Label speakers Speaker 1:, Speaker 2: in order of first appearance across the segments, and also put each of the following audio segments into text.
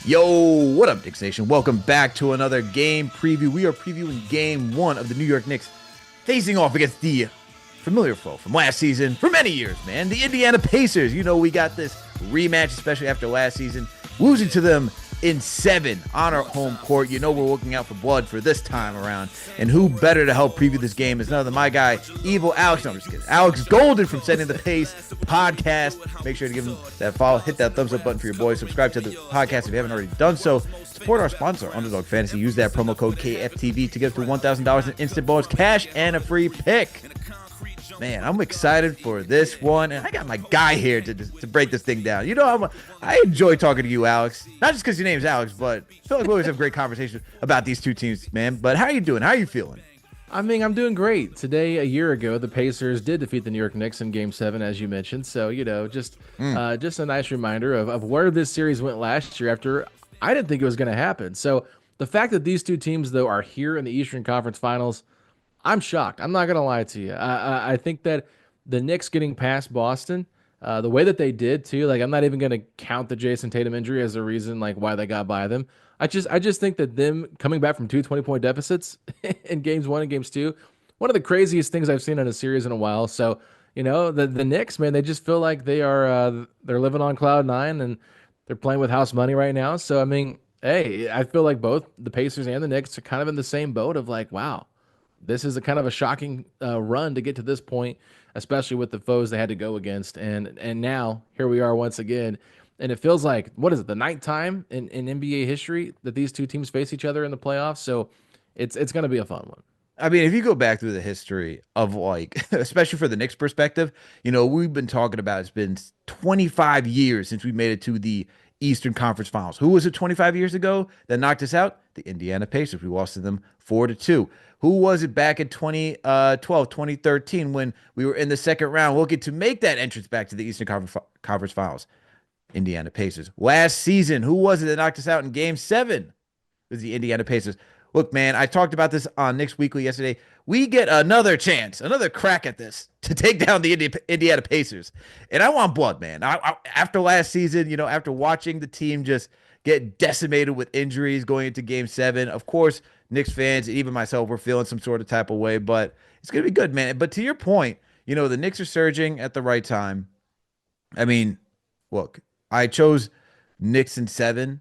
Speaker 1: Yo, what up, Knicks Nation? Welcome back to another game preview. We are previewing game one of the New York Knicks facing off against the familiar foe from last season for many years, man. The Indiana Pacers. You know, we got this rematch, especially after last season, losing to them in 7 on our home court. You know we're looking out for blood for this time around. And who better to help preview this game is none other than my guy, Evil Alex. No, I'm just kidding. Alex Golden from Setting the Pace podcast. Make sure to give him that follow. Hit that thumbs up button for your boys. Subscribe to the podcast if you haven't already done so. Support our sponsor, Underdog Fantasy. Use that promo code KFTV to get up to $1,000 in instant bonus cash and a free pick. Man, I'm excited for this one, and I got my guy here to break this thing down. You know, I enjoy talking to you, Alex. Not just because your name's Alex, but I feel like we always have great conversations about these two teams, man. But how are you doing? How are you feeling?
Speaker 2: I mean, I'm doing great. Today, a year ago, the Pacers did defeat the New York Knicks in Game 7, as you mentioned. So, you know, just a nice reminder of where this series went last year after I didn't think it was going to happen. So the fact that these two teams, though, are here in the Eastern Conference Finals, I'm shocked. I'm not going to lie to you. I think that the Knicks getting past Boston, the way that they did too, like I'm not even going to count the Jason Tatum injury as a reason like why they got by them. I just think that them coming back from 2 20-point deficits in games 1 and games 2, one of the craziest things I've seen in a series in a while. So, you know, the Knicks, man, they just feel like they're living on cloud 9 and they're playing with house money right now. So, I mean, hey, I feel like both the Pacers and the Knicks are kind of in the same boat of like, wow, this is a kind of a shocking run to get to this point, especially with the foes they had to go against. And now here we are once again. And it feels like, what is it, the 9th time in NBA history that these two teams face each other in the playoffs? So it's going to be a fun one.
Speaker 1: I mean, if you go back through the history of like, especially for the Knicks perspective, you know, we've been talking about it's been 25 years since we made it to the Eastern Conference Finals. Who was it 25 years ago that knocked us out? The Indiana Pacers. We lost to them 4-2. Who was it back in 2012, 2013 when we were in the second round looking to make that entrance back to the Eastern Conference Finals? Indiana Pacers. Last season, who was it that knocked us out in Game 7? It was the Indiana Pacers. Look, man, I talked about this on Knicks Weekly yesterday. We get another chance, another crack at this to take down the Indiana Pacers. And I want blood, man. After last season, you know, after watching the team just get decimated with injuries going into Game 7, of course, Knicks fans, even myself, we're feeling some sort of type of way, but it's going to be good, man. But to your point, you know, the Knicks are surging at the right time. I mean, look, I chose Knicks in 7,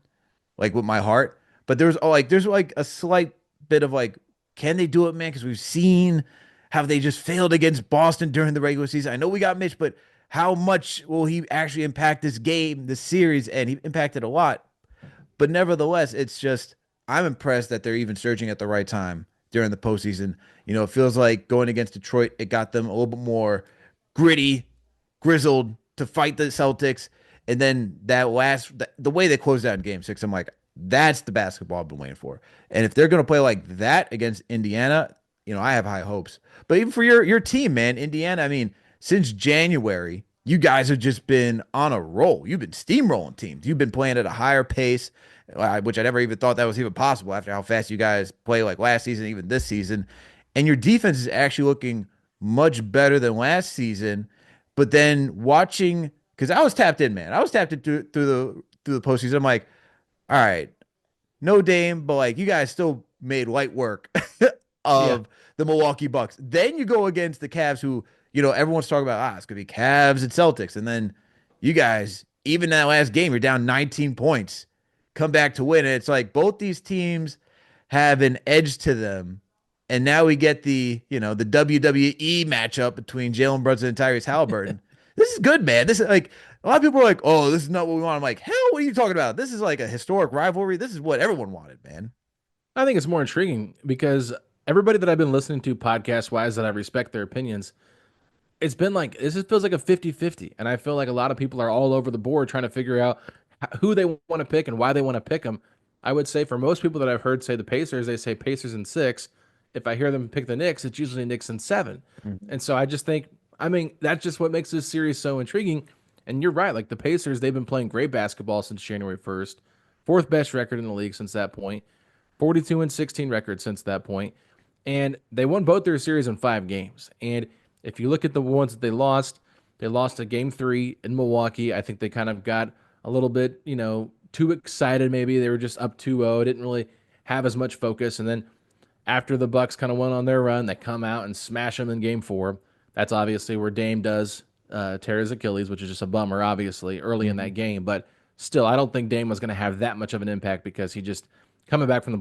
Speaker 1: like with my heart, but there's like a slight bit of like, can they do it, man? Because we've seen how they just failed against Boston during the regular season. I know we got Mitch, but how much will he actually impact this game, this series? And he impacted a lot. But nevertheless, it's just, I'm impressed that they're even surging at the right time during the postseason. You know, it feels like going against Detroit, it got them a little bit more gritty, grizzled to fight the Celtics. And then the way they closed out in Game 6, I'm like, that's the basketball I've been waiting for. And if they're going to play like that against Indiana, you know, I have high hopes. But even for your team, man, Indiana, I mean, since January, you guys have just been on a roll. You've been steamrolling teams. You've been playing at a higher pace, which I never even thought that was even possible after how fast you guys play like last season, even this season. And your defense is actually looking much better than last season. But then watching, because I was tapped in, man. I was tapped in through the postseason. I'm like, all right, no Dame, but like you guys still made light work of the Milwaukee Bucks. Then you go against the Cavs, who, you know, everyone's talking about, it's going to be Cavs and Celtics. And then you guys, even that last game, you're down 19 points, come back to win. And it's like both these teams have an edge to them. And now we get the WWE matchup between Jalen Brunson and Tyrese Haliburton. This is good, man. This is like, a lot of people are like, oh, this is not what we want. I'm like, hell, what are you talking about? This is like a historic rivalry. This is what everyone wanted, man.
Speaker 2: I think it's more intriguing because everybody that I've been listening to podcast-wise that I respect their opinions, it's been like, this feels like a 50-50. And I feel like a lot of people are all over the board trying to figure out who they want to pick and why they want to pick them. I would say for most people that I've heard say the Pacers, they say Pacers in 6. If I hear them pick the Knicks, it's usually Knicks in 7. Mm-hmm. And so I just think, I mean, that's just what makes this series so intriguing. And you're right. Like the Pacers, they've been playing great basketball since January 1st. 4th best record in the league since that point. 42-16 record since that point. And they won both their series in 5 games. And if you look at the ones that they lost a game 3 in Milwaukee. I think they kind of got a little bit, too excited. Maybe they were just up 2-0, didn't really have as much focus. And then after the Bucks kind of went on their run, they come out and smash them in Game 4. That's obviously where Dame does tear his Achilles, which is just a bummer, obviously, early in
Speaker 1: Hmm.
Speaker 2: that game. But still, I don't think Dame was going to have that much of an impact because he just coming back from the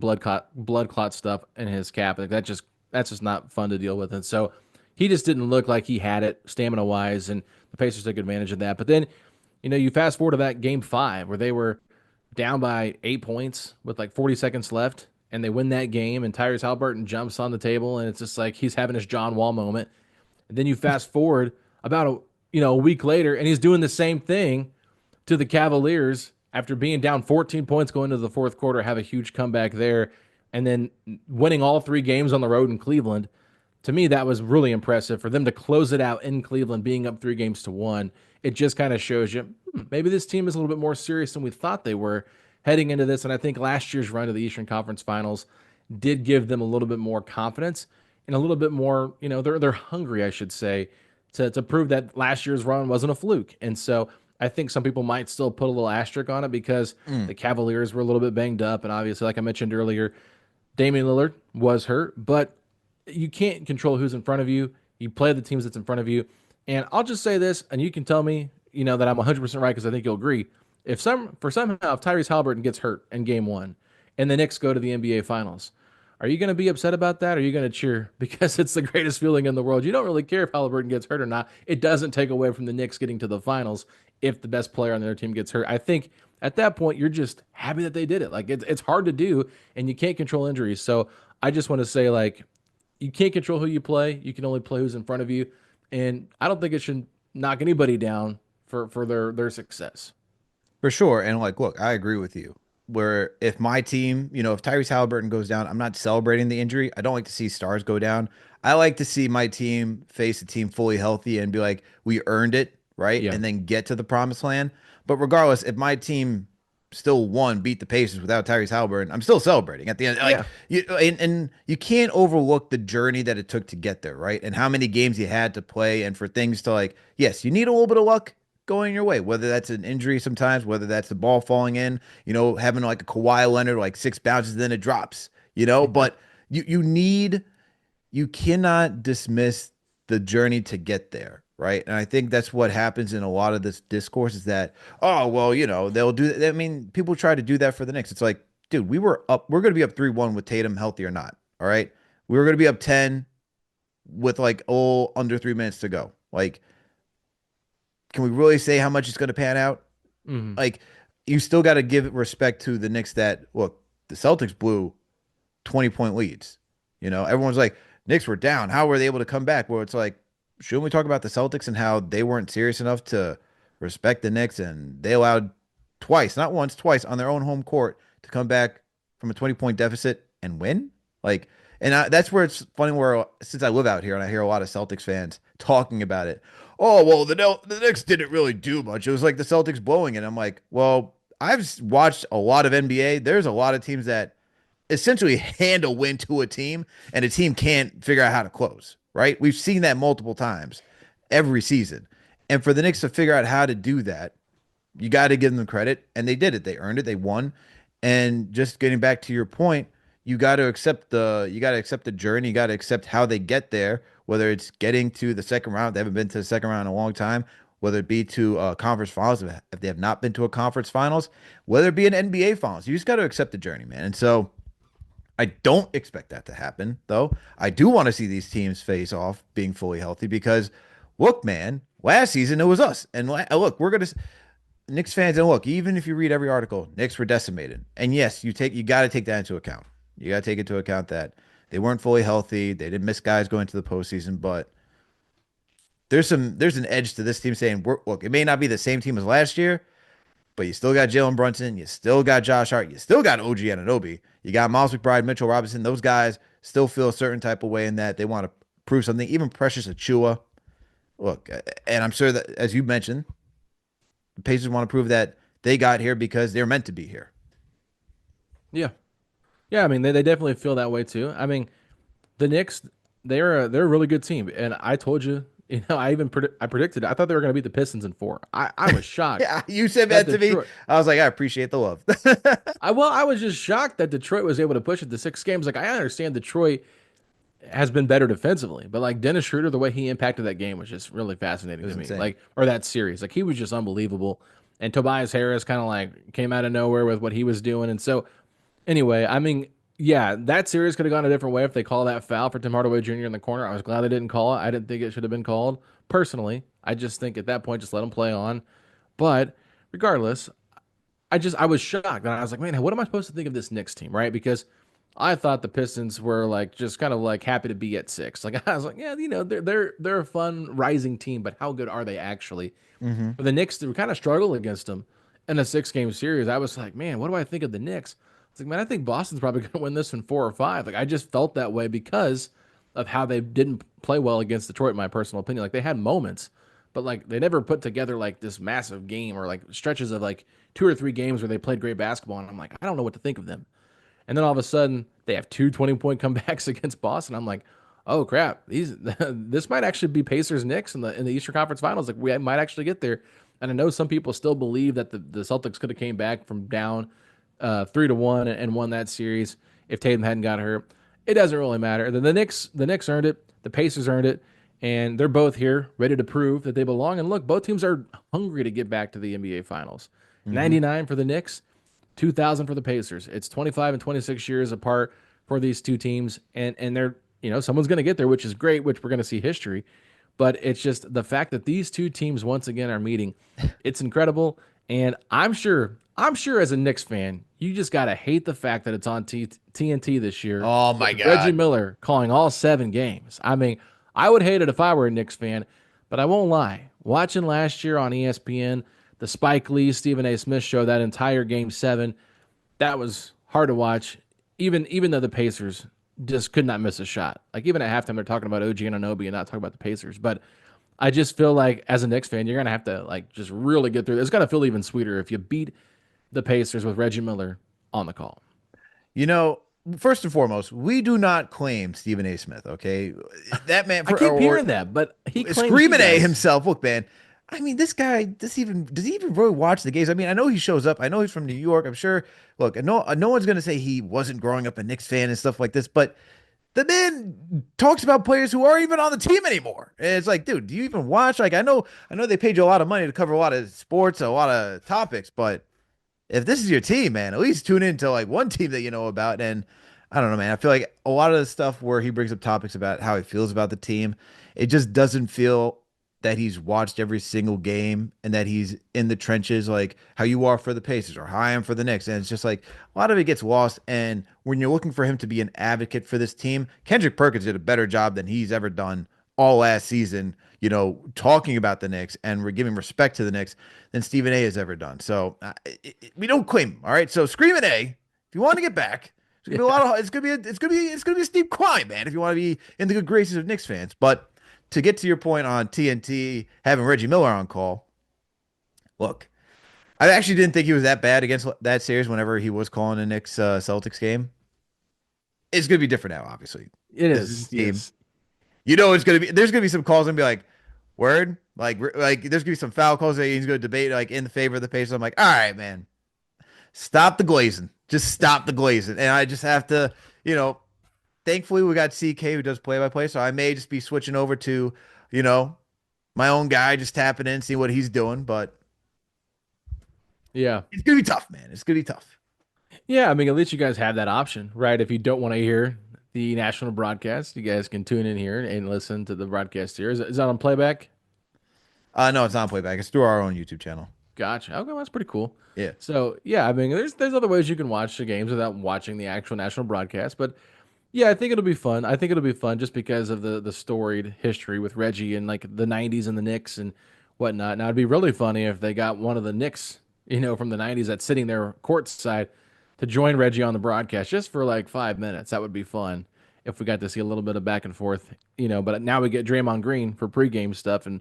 Speaker 2: blood clot stuff in his cap. Like that's just not fun to deal with. And so he just didn't look like he had it stamina wise, and the Pacers took advantage of that. But then, you fast forward to that Game 5 where they were down by 8 points with like 40 seconds left, and they win that game, and Tyrese Haliburton jumps on the table, and it's just like he's having his John Wall moment. And then you fast forward about a week later, and he's doing the same thing to the Cavaliers after being down 14 points going into the fourth quarter, have a huge comeback there, and then winning all 3 games on the road in Cleveland. To me, that was really impressive for them to close it out in Cleveland, being up 3 games to 1. It just kind of shows you maybe this team is a little bit more serious than we thought they were heading into this. And I think last year's run to the Eastern Conference Finals did give them a little bit more confidence and a little bit more, they're hungry, I should say, to prove that last year's run wasn't a fluke. And so I think some people might still put a little asterisk on it because
Speaker 1: Mm.
Speaker 2: the Cavaliers were a little bit banged up. And obviously, like I mentioned earlier, Damian Lillard was hurt, but you can't control who's in front of you. You play the teams that's in front of you. And I'll just say this, and you can tell me, that I'm 100% right because I think you'll agree. If Tyrese Haliburton gets hurt in Game 1 and the Knicks go to the NBA Finals, are you going to be upset about that? Or are you going to cheer because it's the greatest feeling in the world? You don't really care if Haliburton gets hurt or not. It doesn't take away from the Knicks getting to the finals if the best player on their team gets hurt. I think at that point you're just happy that they did it. Like it's hard to do, and you can't control injuries. So I just want to say, like, you can't control who you play. You can only play who's in front of you, and I don't think it should knock anybody down for their success.
Speaker 1: For sure. And like, look, I agree with you. Where if my team, if Tyrese Halliburton goes down, I'm not celebrating the injury. I don't like to see stars go down. I like to see my team face a team fully healthy and be like, we earned it, right?
Speaker 2: Yeah,
Speaker 1: And then get to the promised land. But regardless, if my team still won, beat the Pacers without Tyrese Halliburton, I'm still celebrating at the end. Like
Speaker 2: yeah,
Speaker 1: and you can't overlook the journey that it took to get there, right? And how many games you had to play and for things to like, yes, you need a little bit of luck going your way, whether that's an injury sometimes, whether that's the ball falling in, having like a Kawhi Leonard, like 6 bounces, then it drops,
Speaker 2: yeah.
Speaker 1: but you cannot dismiss the journey to get there, right? And I think that's what happens in a lot of this discourse is that, oh, well, they'll do that. I mean, people try to do that for the Knicks. It's like, dude, we're going to be up 3-1 with Tatum healthy or not. All right. We were going to be up 10 with like, under 3 minutes to go. Like, can we really say how much it's going to pan out?
Speaker 2: Hmm.
Speaker 1: Like, you still got to give respect to the Knicks that, look, the Celtics blew 20-point leads. Everyone's like, Knicks were down. How were they able to come back? Well, it's like, shouldn't we talk about the Celtics and how they weren't serious enough to respect the Knicks and they allowed twice, not once, twice on their own home court to come back from a 20-point deficit and win? Like, and that's where it's funny where since I live out here and I hear a lot of Celtics fans talking about it. Oh, well, the Knicks didn't really do much. It was like the Celtics blowing it. I'm like, well, I've watched a lot of NBA. There's a lot of teams that essentially hand a win to a team and a team can't figure out how to close, right? We've seen that multiple times every season. And for the Knicks to figure out how to do that, you got to give them credit. And they did it. They earned it. They won. And just getting back to your point, you got to accept the journey. You got to accept how they get there, whether it's getting to the second round. They haven't been to the second round in a long time, whether it be to conference finals, if they have not been to a conference finals, whether it be an NBA finals. You just got to accept the journey, man. And so I don't expect that to happen, though. I do want to see these teams face off being fully healthy because, look, man, last season it was us. And look, we're gonna Knicks fans, and look, even if you read every article, Knicks were decimated. And yes, you got to take that into account. You got to take into account that they weren't fully healthy. They didn't miss guys going to the postseason, but there's an edge to this team saying, look, it may not be the same team as last year, but you still got Jalen Brunson. You still got Josh Hart. You still got OG Anunoby. You got Miles McBride, Mitchell Robinson. Those guys still feel a certain type of way in that they want to prove something. Even Precious Achua. Look, and I'm sure that, as you mentioned, the Pacers want to prove that they got here because they're meant to be here.
Speaker 2: Yeah. Yeah, I mean they definitely feel that way too. I mean, the Knicks, they're a really good team. And I told you I predicted. I thought they were going to beat the Pistons in four. I was shocked
Speaker 1: Yeah, you said
Speaker 2: that
Speaker 1: that to me.
Speaker 2: Detroit.
Speaker 1: I was like, I appreciate the love.
Speaker 2: I was just shocked that Detroit was able to push it to 6 games. Like I understand Detroit has been better defensively, but like Dennis Schroeder, the way he impacted that game was just really
Speaker 1: It
Speaker 2: fascinating
Speaker 1: was
Speaker 2: to me.
Speaker 1: insane.
Speaker 2: Like or that series, like he was just unbelievable. And Tobias Harris kind of like came out of nowhere with what he was doing. And so anyway, I mean, yeah, that series could have gone a different way if they call that foul for Tim Hardaway Jr. in the corner. I was glad they didn't call it. I didn't think it should have been called personally. I just think at that point, just let him play on. But regardless, I was shocked and I was like, man, what am I supposed to think of this Knicks team, right? Because I thought the Pistons were like just kind of like happy to be at six. Like I was like, yeah, they're a fun rising team, but how good are they actually?
Speaker 1: Hmm.
Speaker 2: For the Knicks to kind of struggle against them in a 6 game series, I was like, man, what do I think of the Knicks? It's like, man, I think Boston's probably going to win this in 4 or 5. Like, I just felt that way because of how they didn't play well against Detroit, in my personal opinion. Like, they had moments, but like they never put together like this massive game or like stretches of like 2 or 3 games where they played great basketball. And I'm like, I don't know what to think of them. And then all of a sudden, they have two 20-point comebacks against Boston. I'm like, oh crap, these this might actually be Pacers Knicks in the Eastern Conference Finals. Like we might actually get there. And I know some people still believe that the Celtics could have came back from down 3-1 and won that series if Tatum hadn't got hurt. It doesn't really matter. The Knicks earned it. The Pacers earned it. And they're both here, ready to prove that they belong. And look, both teams are hungry to get back to the NBA Finals.
Speaker 1: Hmm.
Speaker 2: 99 for the Knicks, 2000 for the Pacers. It's 25 and 26 years apart for these two teams, and they're someone's going to get there, which is great, which we're going to see history. But it's just the fact that these two teams once again are meeting. It's incredible, and I'm sure as a Knicks fan, you just got to hate the fact that it's on TNT this year
Speaker 1: Oh my
Speaker 2: with Reggie
Speaker 1: God.
Speaker 2: Miller calling all 7 games. I mean, I would hate it if I were a Knicks fan, but I won't lie. Watching last year on ESPN, the Spike Lee Stephen A. Smith show, that entire Game 7, that was hard to watch. Even though the Pacers just could not miss a shot. Like even at halftime, they're talking about OG Anunoby and not talking about the Pacers. But I just feel like as a Knicks fan, you're gonna have to like just really get through. It's gonna feel even sweeter if you beat the Pacers with Reggie Miller on the call.
Speaker 1: You know, first and foremost, we do not claim Stephen A. Smith, okay? That man
Speaker 2: I
Speaker 1: for
Speaker 2: keep
Speaker 1: or
Speaker 2: hearing that, but he claims you
Speaker 1: Screaming A
Speaker 2: guys.
Speaker 1: himself. Look, man. I mean, this guy does he even really watch the games? I mean, I know he shows up. I know he's from New York. I'm sure. Look, no one's gonna say he wasn't growing up a Knicks fan and stuff like this, but the man talks about players who aren't even on the team anymore. And it's like, dude, do you even watch? Like, I know they paid you a lot of money to cover a lot of sports, a lot of topics, but if this is your team, man, at least tune in to like one team that you know about. And I don't know, man. I feel like a lot of the stuff where he brings up topics about how he feels about the team, it just doesn't feel that he's watched every single game and that he's in the trenches like how you are for the Pacers or how I am for the Knicks. And it's just like a lot of it gets lost. And when you're looking for him to be an advocate for this team, Kendrick Perkins did a better job than he's ever done all last season, talking about the Knicks and we're giving respect to the Knicks than Stephen A has ever done. So we don't claim him. All right. So screaming A, if you want to get back, it's gonna be a lot of. It's gonna be a steep climb, man. If you want to be in the good graces of Knicks fans, but to get to your point on TNT having Reggie Miller on call, look, I actually didn't think he was that bad against that series. Whenever he was calling a Knicks Celtics game, it's gonna be different now. Obviously,
Speaker 2: It
Speaker 1: this
Speaker 2: is,
Speaker 1: team,
Speaker 2: yes.
Speaker 1: it's gonna be. There's gonna be some calls and be like, word, like there's gonna be some foul calls that he's gonna debate like in the favor of the Pacers. I'm like, all right, man, stop the glazing. Just stop the glazing. And I just have to, you know, thankfully we got CK who does play by play. So I may just be switching over to, you know, my own guy, just tapping in, see what he's doing. But
Speaker 2: Yeah.
Speaker 1: it's gonna be tough, man. It's gonna be tough.
Speaker 2: Yeah, I mean, at least you guys have that option, right? If you don't want to hear the national broadcast, you guys can tune in here and listen to the broadcast here. Is that on playback?
Speaker 1: No, it's not playback. It's through our own YouTube channel.
Speaker 2: Gotcha. Okay, well, that's pretty cool.
Speaker 1: Yeah.
Speaker 2: So yeah, I mean, there's other ways you can watch the games without watching the actual national broadcast, but yeah, I think it'll be fun. I think it'll be fun just because of the storied history with Reggie and like the '90s and the Knicks and whatnot. Now it'd be really funny if they got one of the Knicks, from the '90s that's sitting there courtside to join Reggie on the broadcast just for like 5 minutes. That would be fun if we got to see a little bit of back and forth. But now we get Draymond Green for pregame stuff and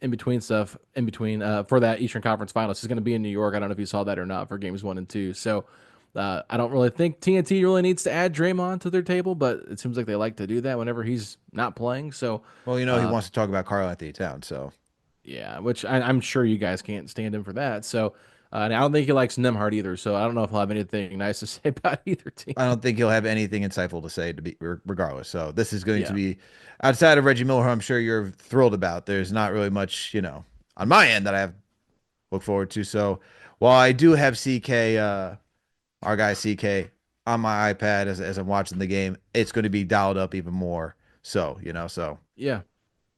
Speaker 2: in between for that Eastern Conference Finals. He's going to be in New York. I don't know if you saw that or not for games 1 and 2. So I don't really think TNT really needs to add Draymond to their table, but it seems like they like to do that whenever he's not playing. So,
Speaker 1: Well, he
Speaker 2: uh,
Speaker 1: wants to talk about Karl Anthony Towns, so
Speaker 2: yeah, which I'm sure you guys can't stand him for that. So, and I don't think he likes Nemhard either. So I don't know if he'll have anything nice to say about either
Speaker 1: I
Speaker 2: team.
Speaker 1: don't think he'll have anything insightful to say to be regardless. So this is going to
Speaker 2: Yeah,
Speaker 1: be outside of Reggie Miller, who I'm sure you're thrilled about. There's not really much, on my end that I have look forward to. So while I do have CK, our guy CK, on my iPad as I'm watching the game, it's going to be dialed up even more. So,
Speaker 2: yeah.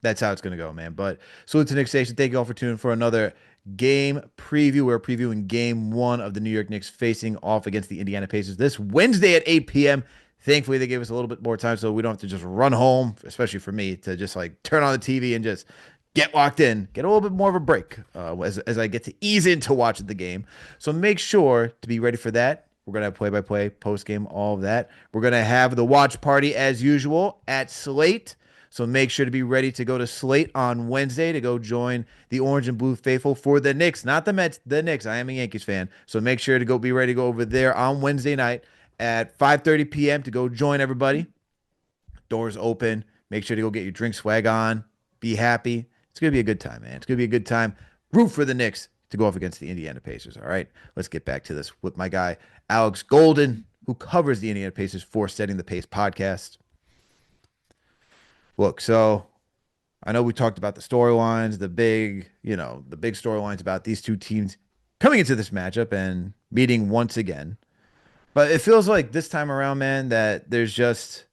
Speaker 1: that's how it's going to go, man. But salute to Nick Station. Thank you all for tuning for another game preview. We're previewing game one of the New York Knicks facing off against the Indiana Pacers this Wednesday at 8 p.m. Thankfully, they gave us a little bit more time so we don't have to just run home, especially for me, to just like turn on the TV and just get locked in, get a little bit more of a break as I get to ease into watching the game. So make sure to be ready for that. We're going to have play by play, post game, all of that. We're going to have the watch party as usual at Slate. So make sure to be ready to go to Slate on Wednesday to go join the Orange and Blue faithful for the Knicks, not the Mets, the Knicks. I am a Yankees fan. So make sure to go be ready to go over there on Wednesday night at 5:30 p.m. to go join everybody. Doors open. Make sure to go get your drink swag on. Be happy. It's going to be a good time, man. It's going to be a good time. Root for the Knicks to go off against the Indiana Pacers. All right. Let's get back to this with my guy, Alex Golden, who covers the Indiana Pacers for Setting the Pace podcast. Look, so I know we talked about the storylines, the big storylines about these two teams coming into this matchup and meeting once again. But it feels like this time around, man, that it's just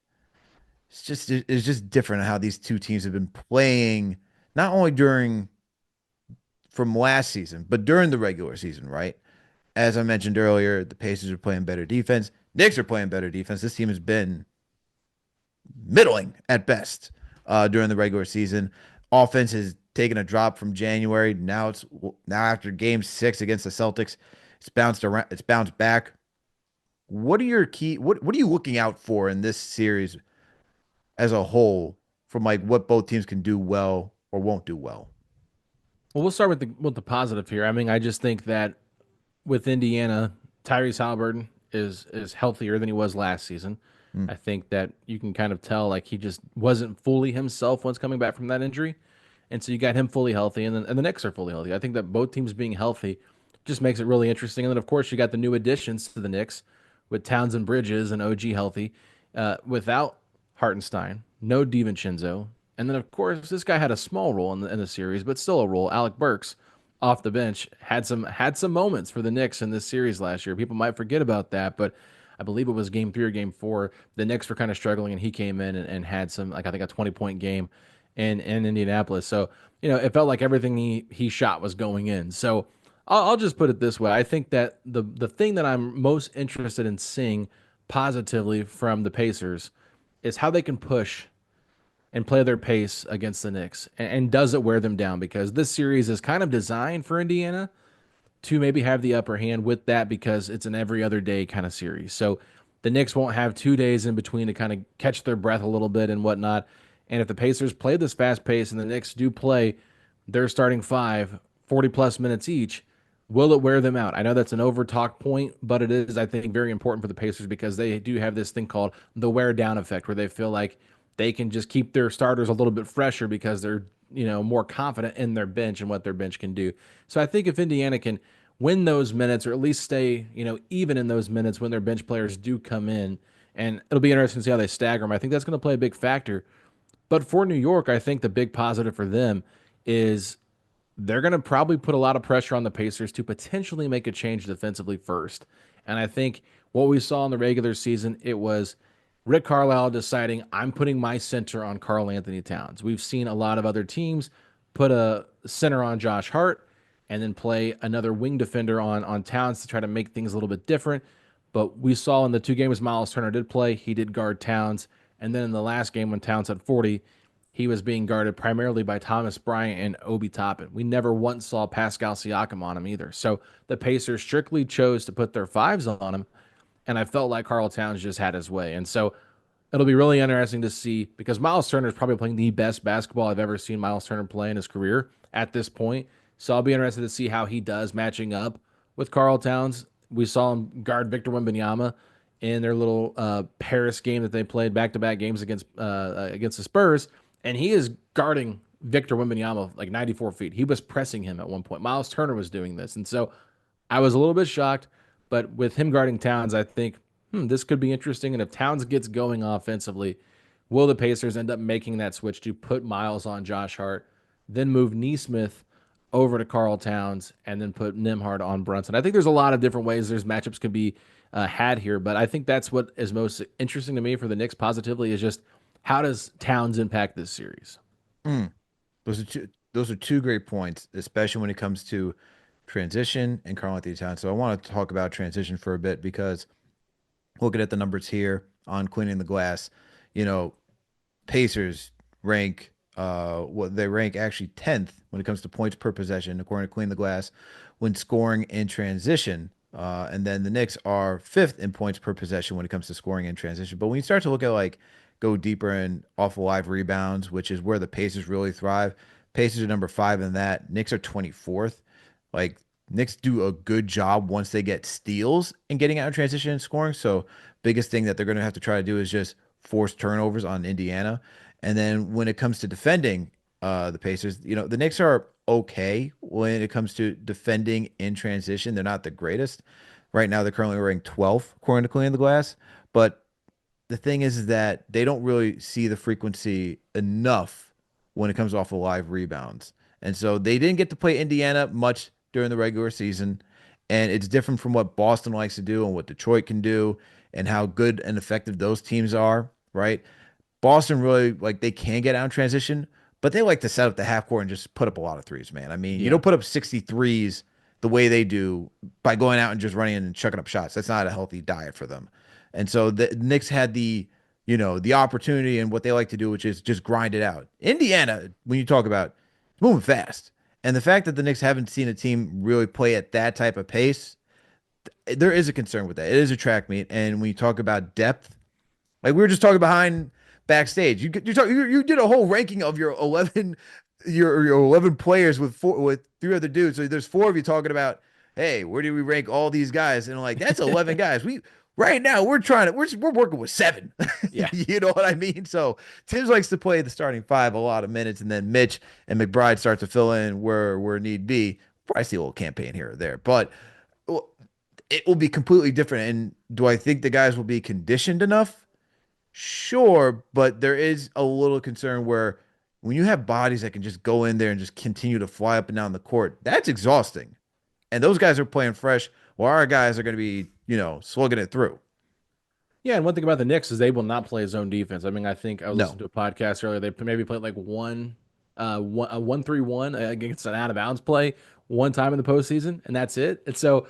Speaker 1: different how these two teams have been playing, not only during from last season, but during the regular season, right? As I mentioned earlier, the Pacers are playing better defense. Knicks are playing better defense. This team has been middling at best during the regular season. Offense has taken a drop from January. Now after Game 6 against the Celtics, it's bounced around. It's bounced back. What are your key? What are you looking out for in this series as a whole, from like what both teams can do well or won't do well?
Speaker 2: Well, we'll start with the positive here. I mean, I just think that with Indiana, Tyrese Haliburton is healthier than he was last season.
Speaker 1: Mm.
Speaker 2: I think that you can kind of tell like he just wasn't fully himself once coming back from that injury. And so you got him fully healthy and the Knicks are fully healthy. I think that both teams being healthy just makes it really interesting. And then of course you got the new additions to the Knicks with Towns and Bridges and OG healthy, without Hartenstein, no DiVincenzo. And then of course this guy had a small role in the series, but still a role. Alec Burks off the bench had some moments for the Knicks in this series last year. People might forget about that, but I believe it was game 3 or game 4. The Knicks were kind of struggling, and he came in and had some, like I think a 20-point game in Indianapolis. So it felt like everything he shot was going in. So I'll just put it this way: I think that the thing that I'm most interested in seeing positively from the Pacers is how they can push and play their pace against the Knicks, and does it wear them down? Because this series is kind of designed for Indiana to maybe have the upper hand with that because it's an every other day kind of series. So the Knicks won't have 2 days in between to kind of catch their breath a little bit and whatnot. And if the Pacers play this fast pace and the Knicks do play their starting five, 40 plus minutes each, will it wear them out? I know that's an over talk point, but it is, I think, very important for the Pacers because they do have this thing called the wear down effect where they feel like they can just keep their starters a little bit fresher because they're more confident in their bench and what their bench can do. So I think if Indiana can win those minutes or at least stay even in those minutes when their bench players do come in, and it'll be interesting to see how they stagger them. I think that's going to play a big factor. But for New York, I think the big positive for them is they're going to probably put a lot of pressure on the Pacers to potentially make a change defensively first. And I think what we saw in the regular season, it was Rick Carlisle deciding, I'm putting my center on Karl Anthony Towns. We've seen a lot of other teams put a center on Josh Hart and then play another wing defender on Towns to try to make things a little bit different. But we saw in the 2 games Miles Turner did play, he did guard Towns. And then in the last game when Towns had 40, he was being guarded primarily by Thomas Bryant and Obi Toppin. We never once saw Pascal Siakam on him either. So the Pacers strictly chose to put their fives on him, and I felt like Karl Towns just had his way. And so it'll be really interesting to see because Miles Turner is probably playing the best basketball I've ever seen Miles Turner play in his career at this point. So I'll be interested to see how he does matching up with Karl Towns. We saw him guard Victor Wembanyama in their little Paris game that they played back-to-back games against the Spurs, and he is guarding Victor Wembanyama like 94 feet. He was pressing him at one point. Miles Turner was doing this, and so I was a little bit shocked. But with him guarding Towns, I think this could be interesting. And if Towns gets going offensively, will the Pacers end up making that switch to put Miles on Josh Hart, then move Neesmith over to Carl Towns, and then put Nimhard on Brunson? I think there's a lot of different ways there's matchups could be had here, but I think that's what is most interesting to me for the Knicks positively is just how does Towns impact this series?
Speaker 1: Mm. Those are two great points, especially when it comes to transition and Karl Anthony Towns. So I want to talk about transition for a bit because looking at the numbers here on cleaning the glass, you know, Pacers rank what they rank actually 10th when it comes to points per possession, according to Clean the Glass, when scoring in transition. And then the Knicks are fifth in points per possession when it comes to scoring in transition. But when you start to look at like go deeper in off of live rebounds, which is where the Pacers really thrive, Pacers are number five in that. Knicks are 24th. Like Knicks do a good job once they get steals and getting out in transition and scoring. So biggest thing that they're going to have to try to do is just force turnovers on Indiana. And then when it comes to defending the Pacers, you know, the Knicks are okay when it comes to defending in transition. They're not the greatest. Right now, they're currently ranked 12th according to Cleaning the Glass. But the thing is that they don't really see the frequency enough when it comes off of live rebounds. And so they didn't get to play Indiana much during the regular season. And it's different from what Boston likes to do and what Detroit can do and how good and effective those teams are, right? Boston really like they can get out in transition, but they like to set up the half court and just put up a lot of threes, man. I mean, you
Speaker 2: Yeah.
Speaker 1: don't put up 63s the way they do by going out and just running in and chucking up shots. That's not a healthy diet for them. And so the Knicks had the opportunity and what they like to do, which is just grind it out. Indiana, when you talk about moving fast, and the fact that the Knicks haven't seen a team really play at that type of pace, there is a concern with that. It is a track meet, and when you talk about depth, like we were just talking behind backstage. You did a whole ranking of your 11 your 11 players with three other dudes. So there's four of you talking about, "Hey, where do we rank all these guys?" And I'm like, "That's 11 guys. We right now we're working with seven."
Speaker 2: Yeah.
Speaker 1: You know what I mean? So Tibbs likes to play the starting five a lot of minutes and then Mitch and McBride start to fill in where need be. Probably see a little campaign here or there. But well, it will be completely different. And do I think the guys will be conditioned enough? Sure, but there is a little concern where when you have bodies that can just go in there and just continue to fly up and down the court, that's exhausting. And those guys are playing fresh, while our guys are going to be, slugging it through.
Speaker 2: Yeah, and one thing about the Knicks is they will not play zone defense. I mean, I think I was listening
Speaker 1: No.
Speaker 2: to a podcast earlier. They maybe played like a 1-3-1 against an out of bounds play one time in the postseason, and that's it. And so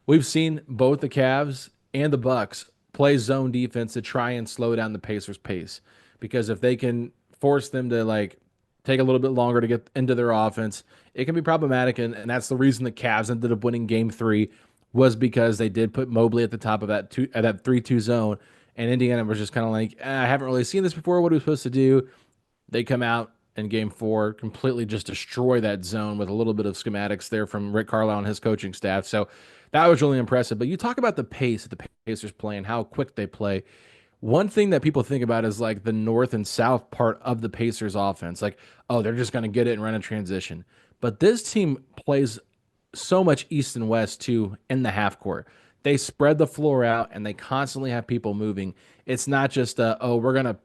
Speaker 2: we've seen both the Cavs and the Bucks play zone defense to try and slow down the Pacers' pace. Because if they can force them to like take a little bit longer to get into their offense, it can be problematic. And that's the reason the Cavs ended up winning game three was because they did put Mobley at the top of that 3-2 zone. And Indiana was just kind of like, I haven't really seen this before. What are we supposed to do? They come out in game four, completely just destroy that zone with a little bit of schematics there from Rick Carlisle and his coaching staff. So that was really impressive. But you talk about the pace that the Pacers play and how quick they play. One thing that people think about is like the north and south part of the Pacers offense. Like, oh, they're just going to get it and run a transition. But this team plays so much east and west too in the half court. They spread the floor out and they constantly have people moving. It's not just oh, we're gonna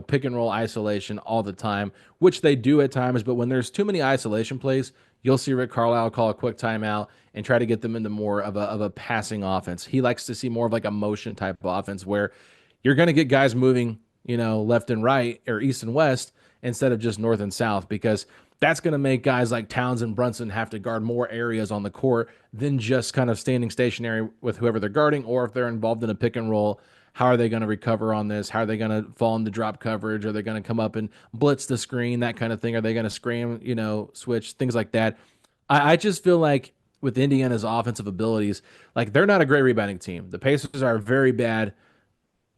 Speaker 2: pick and roll isolation all the time, which they do at times. But when there's too many isolation plays, you'll see Rick Carlisle call a quick timeout and try to get them into more of a passing offense. He likes to see more of like a motion type of offense where you're going to get guys moving, left and right or east and west instead of just north and south because that's going to make guys like Towns and Brunson have to guard more areas on the court than just kind of standing stationary with whoever they're guarding, or if they're involved in a pick and roll, how are they going to recover on this? How are they going to fall into drop coverage? Are they going to come up and blitz the screen, that kind of thing? Are they going to scram, switch, things like that? I just feel like with Indiana's offensive abilities, like they're not a great rebounding team. The Pacers are a very bad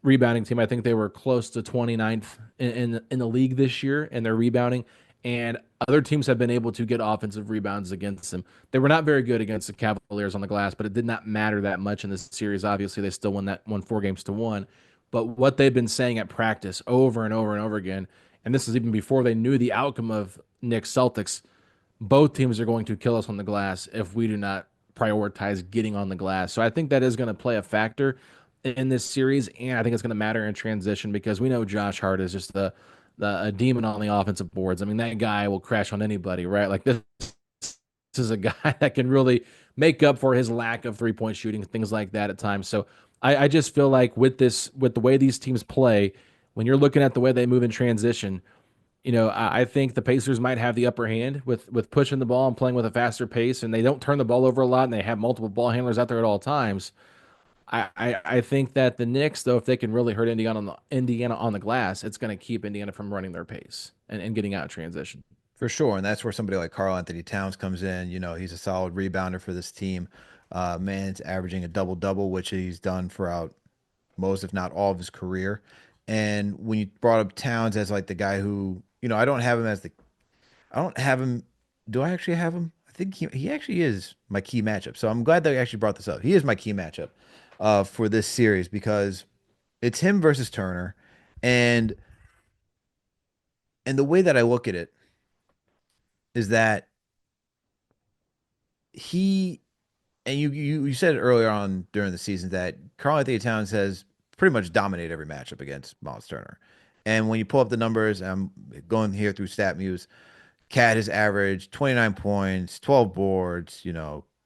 Speaker 2: rebounding team. I think they were close to 29th in the league this year in their rebounding. and other teams have been able to get offensive rebounds against them. They were not very good against the Cavaliers on the glass, but it did not matter that much in this series. Obviously, they still won 4 games to 1. But what they've been saying at practice over and over and over again, and this is even before they knew the outcome of Knicks Celtics, both teams are going to kill us on the glass if we do not prioritize getting on the glass. So I think that is going to play a factor in this series, and I think it's going to matter in transition because we know Josh Hart is just a demon on the offensive boards. I mean, that guy will crash on anybody, right? Like this is a guy that can really make up for his lack of 3-point shooting, things like that at times. So I just feel like with the way these teams play, when you're looking at the way they move in transition, I think the Pacers might have the upper hand with pushing the ball and playing with a faster pace, and they don't turn the ball over a lot, and they have multiple ball handlers out there at all times. I think that the Knicks, though, if they can really hurt Indiana on the glass, it's going to keep Indiana from running their pace and getting out of transition.
Speaker 1: For sure. And that's where somebody like Karl Anthony Towns comes in. He's a solid rebounder for this team. Man's averaging a double double, which he's done throughout most, if not all, of his career. And when you brought up Towns as like the guy who, I don't have him as I don't have him. Do I actually have him? I think he actually is my key matchup. So I'm glad that we actually brought this up. He is my key matchup for this series because it's him versus Turner. And the way that I look at it is that he and you said it earlier on during the season that Karl Anthony Towns has pretty much dominated every matchup against Miles Turner. And when you pull up the numbers, I'm going here through StatMuse. Cat has averaged 29 points, 12 boards,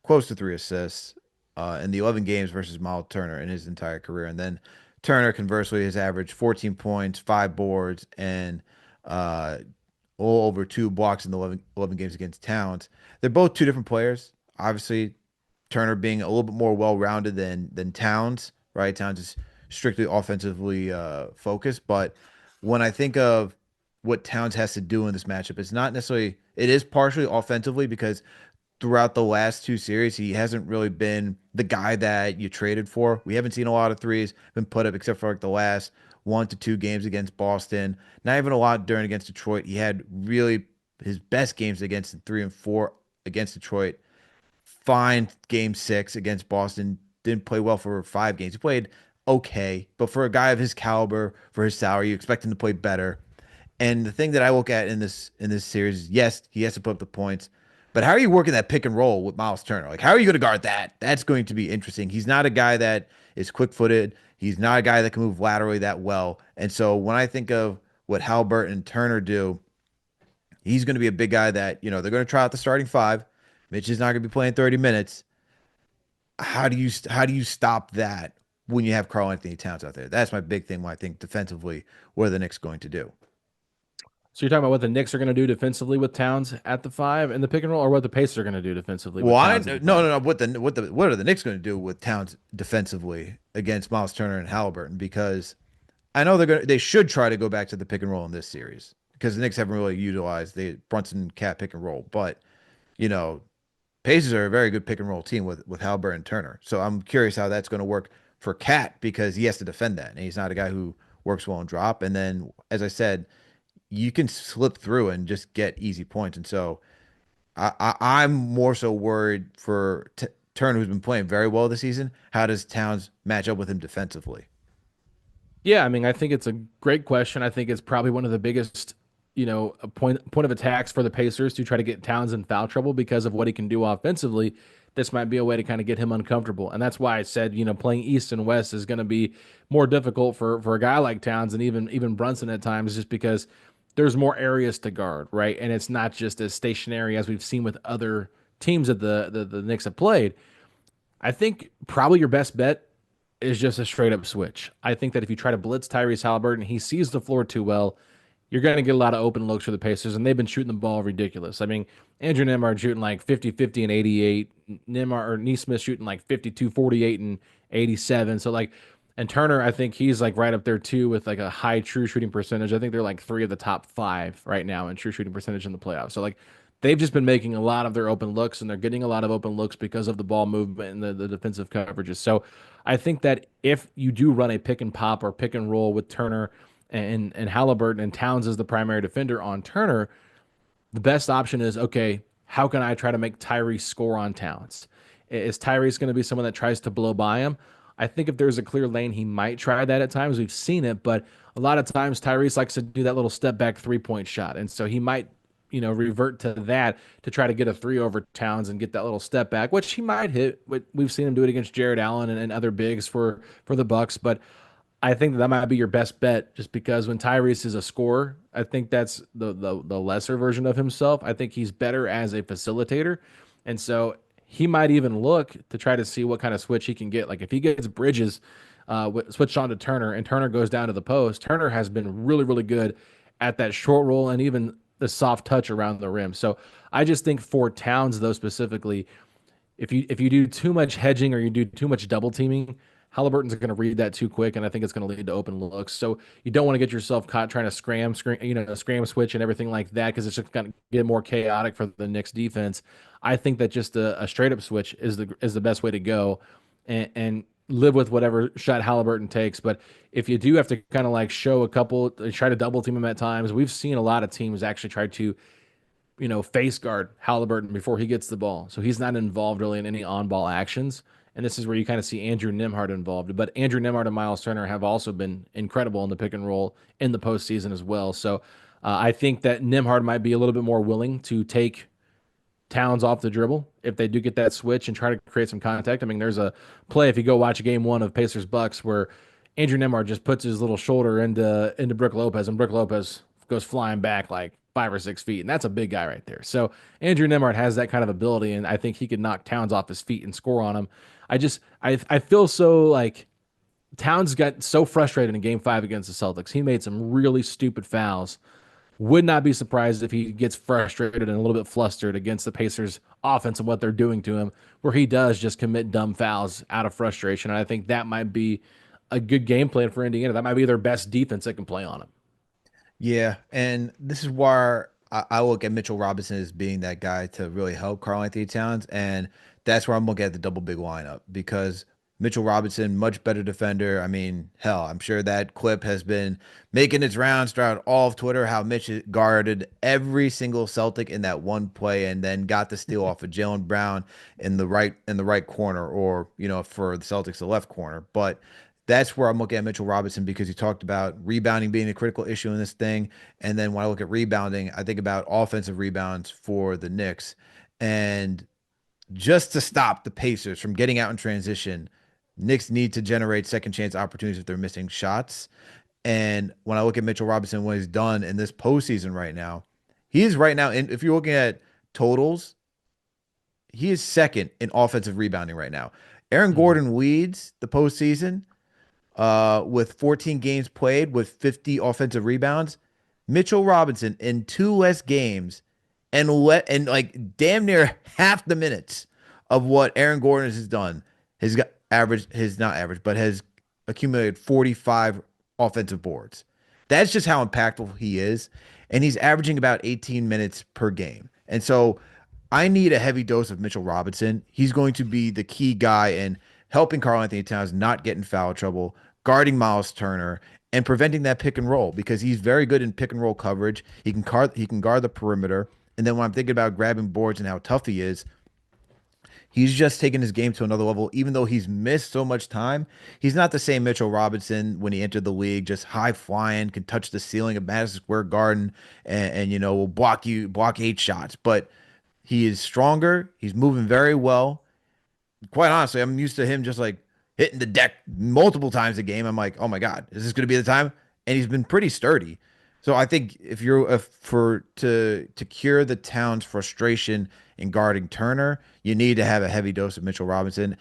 Speaker 1: close to 3 assists in the 11 games versus Miles Turner in his entire career. And then Turner, conversely, has averaged 14 points, 5 boards, and uh, all over 2 blocks in the 11 games against Towns. They're both two different players. Obviously, Turner being a little bit more well-rounded than Towns, right? Towns is strictly offensively focused, but when I think of what Towns has to do in this matchup, it's not necessarily it is partially offensively because throughout the last 2 series, he hasn't really been the guy that you traded for. We haven't seen a lot of threes been put up except for like the last 1 to 2 games against Boston. Not even a lot during against Detroit. He had really his best games against the 3 and 4 against Detroit. Fine game 6 against Boston. Didn't play well for 5 games. He played okay, but for a guy of his caliber, for his salary, you expect him to play better. And the thing that I look at in this series is yes, he has to put up the points, but how are you working that pick and roll with Miles Turner? Like, how are you going to guard that? That's going to be interesting. He's not a guy that is quick footed. He's not a guy that can move laterally that well. And so when I think of what Haliburton and Turner do, he's going to be a big guy that, they're going to try out the starting five. Mitch is not going to be playing 30 minutes. How do you stop that when you have Karl Anthony Towns out there? That's my big thing when I think defensively, what are the Knicks going to do?
Speaker 2: So you're talking about what the Knicks are going to do defensively with Towns at the 5 in the pick and roll, or what the Pacers are going to do defensively
Speaker 1: Well,
Speaker 2: with
Speaker 1: I
Speaker 2: Towns at
Speaker 1: no
Speaker 2: the
Speaker 1: no
Speaker 2: 5?
Speaker 1: no. What are the Knicks going to do with Towns defensively against Miles Turner and Haliburton? Because I know they should try to go back to the pick and roll in this series because the Knicks haven't really utilized the Brunson cat pick and roll. But you know, Pacers are a very good pick and roll team with Haliburton and Turner. So I'm curious how that's going to work for Cat because he has to defend that, and he's not a guy who works well in drop. And then, as I said, you can slip through and just get easy points. And so I'm more so worried for Turner, who's been playing very well this season. How does Towns match up with him defensively?
Speaker 2: Yeah, I mean, I think it's a great question. I think it's probably one of the biggest, a point of attacks for the Pacers to try to get Towns in foul trouble because of what he can do offensively. This might be a way to kind of get him uncomfortable, and that's why I said, playing East and West is going to be more difficult for a guy like Towns and even Brunson at times, just because there's more areas to guard, right? And it's not just as stationary as we've seen with other teams that the Knicks have played. I think probably your best bet is just a straight up switch. I think that if you try to blitz Tyrese Haliburton, he sees the floor too well. You're going to get a lot of open looks for the Pacers, and they've been shooting the ball ridiculous. I mean, Andrew Nembhard shooting like 50, 50, and 88. Nembhard or Neesmith shooting like 52, 48, and 87. So, like, and Turner, I think he's like right up there too with like a high true shooting percentage. I think they're like 3 of the top 5 right now in true shooting percentage in the playoffs. So, like, they've just been making a lot of their open looks, and they're getting a lot of open looks because of the ball movement and the defensive coverages. So I think that if you do run a pick and pop or pick and roll with Turner and Haliburton and Towns as the primary defender on Turner, the best option is, okay, how can I try to make Tyrese score on Towns? Is Tyrese going to be someone that tries to blow by him? I think if there's a clear lane, he might try that at times. We've seen it, but a lot of times Tyrese likes to do that little step back 3 point shot. And so he might, revert to that to try to get a three over Towns and get that little step back, which he might hit. We've seen him do it against Jared Allen and other bigs for the Bucks. But I think that might be your best bet, just because when Tyrese is a scorer, I think that's the lesser version of himself. I think he's better as a facilitator, and so he might even look to try to see what kind of switch he can get. Like if he gets Bridges switched on to Turner, and Turner goes down to the post. Turner has been really really good at that short roll and even the soft touch around the rim. So I just think for Towns though specifically, if you do too much hedging or you do too much double teaming, Haliburton's going to read that too quick, and I think it's going to lead to open looks. So you don't want to get yourself caught trying to scram switch and everything like that, because it's just going to get more chaotic for the Knicks defense. I think that just a straight up switch is the best way to go, and live with whatever shot Haliburton takes. But if you do have to kind of like show a couple, try to double team him at times, we've seen a lot of teams actually try to face guard Haliburton before he gets the ball. So he's not involved really in any on ball actions. And this is where you kind of see Andrew Nimhart involved. But Andrew Nimhart and Miles Turner have also been incredible in the pick and roll in the postseason as well. So I think that Nimhart might be a little bit more willing to take Towns off the dribble if they do get that switch and try to create some contact. I mean, there's a play if you go watch game one of Pacers Bucks where Andrew Nemar just puts his little shoulder into Brook Lopez, and Brook Lopez goes flying back like 5 or 6 feet, and that's a big guy right there. So Andrew Nemart has that kind of ability, and I think he could knock Towns off his feet and score on him. I feel so like Towns got so frustrated in Game 5 against the Celtics. He made some really stupid fouls. Would not be surprised if he gets frustrated and a little bit flustered against the Pacers offense and what they're doing to him, where he does just commit dumb fouls out of frustration. And I think that might be a good game plan for Indiana. That might be their best defense that can play on him.
Speaker 1: Yeah, and this is where I look at Mitchell Robinson as being that guy to really help Karl Anthony Towns, and that's where I'm looking at the double big lineup because Mitchell Robinson, much better defender. I mean, hell, I'm sure that clip has been making its rounds throughout all of Twitter how Mitch guarded every single Celtic in that one play and then got the steal off of Jalen Brown in the right corner, or for the Celtics the left corner, but. That's where I'm looking at Mitchell Robinson because you talked about rebounding being a critical issue in this thing. And then when I look at rebounding, I think about offensive rebounds for the Knicks. And just to stop the Pacers from getting out in transition, Knicks need to generate second chance opportunities if they're missing shots. And when I look at Mitchell Robinson, what he's done in this postseason right now, he is right now, and if you're looking at totals, he is second in offensive rebounding right now. Aaron
Speaker 2: Mm.
Speaker 1: Gordon leads the postseason with 14 games played with 50 offensive rebounds. Mitchell Robinson in two less games and like damn near half the minutes of what Aaron Gordon has done has got average his not average but has accumulated 45 offensive boards. That's just how impactful he is, and he's averaging about 18 minutes per game. And so I need a heavy dose of Mitchell Robinson. He's going to be the key guy in helping Karl Anthony Towns not get in foul trouble, guarding Miles Turner, and preventing that pick and roll because he's very good in pick and roll coverage. He can guard the perimeter. And then when I'm thinking about grabbing boards and how tough he is, he's just taken his game to another level. Even though he's missed so much time, he's not the same Mitchell Robinson when he entered the league, just high flying, can touch the ceiling of Madison Square Garden and will block 8 shots. But he is stronger. He's moving very well. Quite honestly, I'm used to him just like hitting the deck multiple times a game. I'm like, oh my God, is this going to be the time? And he's been pretty sturdy. So I think if you're for to cure the town's frustration in guarding Turner, you need to have a heavy dose of Mitchell Robinson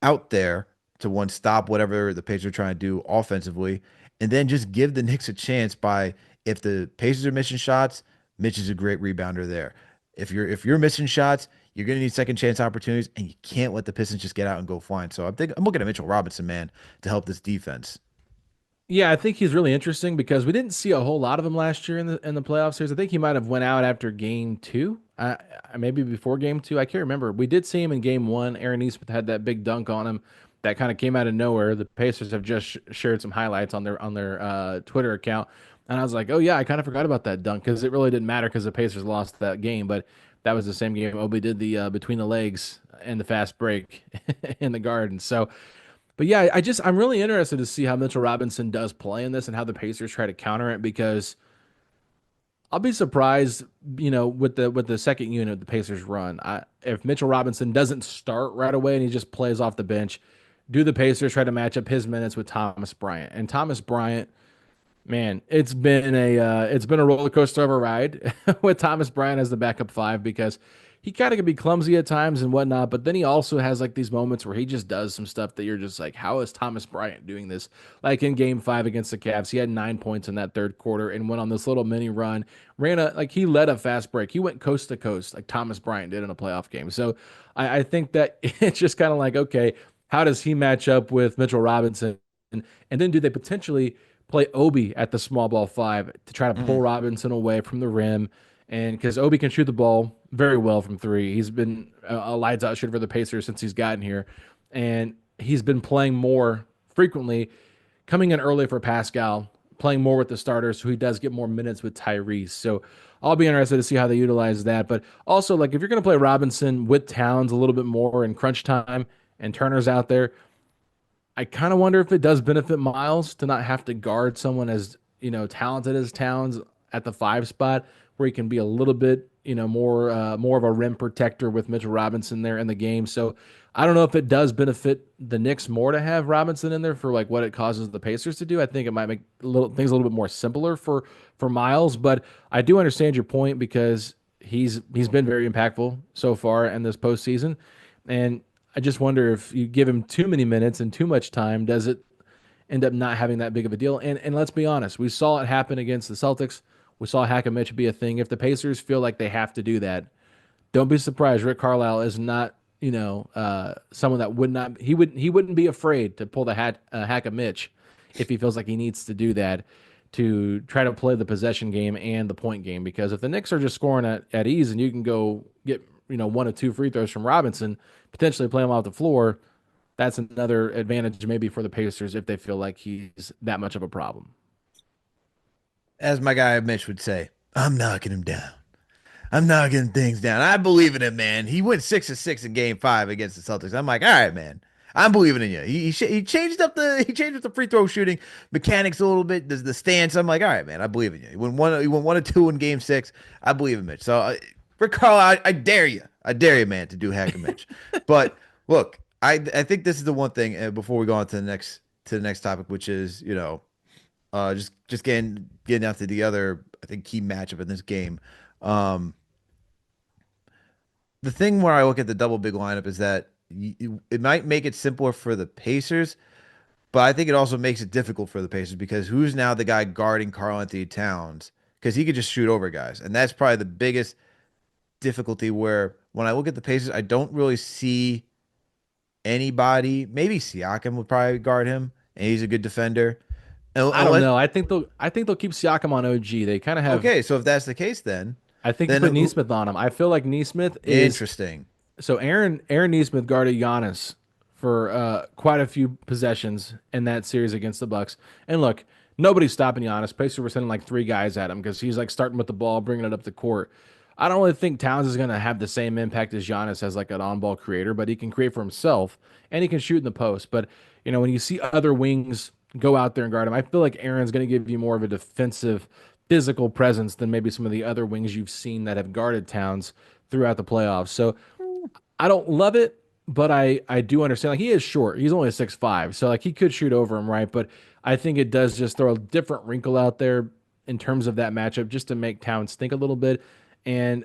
Speaker 1: out there to one stop whatever the Pacers are trying to do offensively, and then just give the Knicks a chance by if the Pacers are missing shots, Mitch is a great rebounder there. If you're missing shots, you're gonna need second chance opportunities, and you can't let the Pistons just get out and go flying. So I'm looking at Mitchell Robinson, man, to help this defense.
Speaker 2: Yeah, I think he's really interesting because we didn't see a whole lot of him last year in the playoff series. I think he might have went out after game two, maybe before game two. I can't remember. We did see him in game one. Aaron Nesmith had that big dunk on him that kind of came out of nowhere. The Pacers have just shared some highlights on their Twitter account. And I was like, oh yeah, I kind of forgot about that dunk because it really didn't matter because the Pacers lost that game. But that was the same game. Obi did the between the legs and the fast break in the garden. So, but yeah, I'm really interested to see how Mitchell Robinson does play in this and how the Pacers try to counter it because I'll be surprised, with the second unit the Pacers run. If Mitchell Robinson doesn't start right away and he just plays off the bench, do the Pacers try to match up his minutes with Thomas Bryant? And Thomas Bryant, man, it's been a roller coaster of a ride with Thomas Bryant as the backup five because he kind of can be clumsy at times and whatnot, but then he also has like these moments where he just does some stuff that you're just like, how is Thomas Bryant doing this? Like in Game 5 against the Cavs, he had 9 points in that third quarter and went on this little mini run. He led a fast break. He went coast to coast like Thomas Bryant did in a playoff game. So I think that it's just kind of like, okay, how does he match up with Mitchell Robinson? And then do they potentially play Obi at the small ball five to try to pull
Speaker 1: Mhm.
Speaker 2: Robinson away from the rim? And because Obi can shoot the ball very well from three, he's been a lights out shooter for the Pacers since he's gotten here, and he's been playing more frequently, coming in early for Pascal, playing more with the starters, so he does get more minutes with Tyrese. So I'll be interested to see how they utilize that. But also, like if you're going to play Robinson with Towns a little bit more in crunch time and Turner's out there, I kind of wonder if it does benefit Miles to not have to guard someone as talented as Towns at the five spot, where he can be a little bit more of a rim protector with Mitchell Robinson there in the game. So I don't know if it does benefit the Knicks more to have Robinson in there for like what it causes the Pacers to do. I think it might make things a little bit more simpler for Miles, but I do understand your point because he's been very impactful so far in this postseason, and I just wonder if you give him too many minutes and too much time, does it end up not having that big of a deal? And let's be honest, we saw it happen against the Celtics. We saw hack and Mitch be a thing. If the Pacers feel like they have to do that, don't be surprised. Rick Carlisle is not, someone that would not he wouldn't be afraid to pull the hack of Mitch if he feels like he needs to do that to try to play the possession game and the point game. Because if the Knicks are just scoring at ease and you can go get one or two free throws from Robinson, potentially play him off the floor, that's another advantage maybe for the Pacers if they feel like he's that much of a problem.
Speaker 1: As my guy Mitch would say, I'm knocking him down. I'm knocking things down. I believe in him, man. He went 6 of 6 in Game 5 against the Celtics. I'm like, all right, man. I'm believing in you. He changed up the free throw shooting mechanics a little bit. The stance. I'm like, all right, man. I believe in you. He went 1 of 2 in Game 6. I believe in Mitch. So, Rick Carlisle, I dare you. I dare you, man, to do hack and Mitch. But look, I think this is the one thing before we go on to the next topic, which is just getting down to the other I think key matchup in this game. Um, the thing where I look at the double big lineup is that it might make it simpler for the Pacers, but I think it also makes it difficult for the Pacers because who's now the guy guarding Karl Anthony Towns? Because he could just shoot over guys, and that's probably the biggest difficulty. Where when I look at the Pacers, I don't really see anybody. Maybe Siakam would probably guard him, and he's a good defender.
Speaker 2: I don't
Speaker 1: Unless,
Speaker 2: know. I think they'll keep Siakam on OG. They kind of have.
Speaker 1: okay, so if that's the case, then
Speaker 2: I think you
Speaker 1: then
Speaker 2: put Neesmith on him. I feel like Neesmith is
Speaker 1: interesting.
Speaker 2: so Aaron Neesmith guarded Giannis for quite a few possessions in that series against the Bucks. And look, nobody's stopping Giannis. Pacers were sending like three guys at him because he's like starting with the ball, bringing it up the court. I don't really think Towns is going to have the same impact as Giannis as like an on-ball creator, but he can create for himself and he can shoot in the post. But when you see other wings go out there and guard him, I feel like Aaron's going to give you more of a defensive, physical presence than maybe some of the other wings you've seen that have guarded Towns throughout the playoffs. So I don't love it, but I do understand. Like he is short. He's only a 6'5", so like he could shoot over him, right? But I think it does just throw a different wrinkle out there in terms of that matchup, just to make Towns think a little bit. And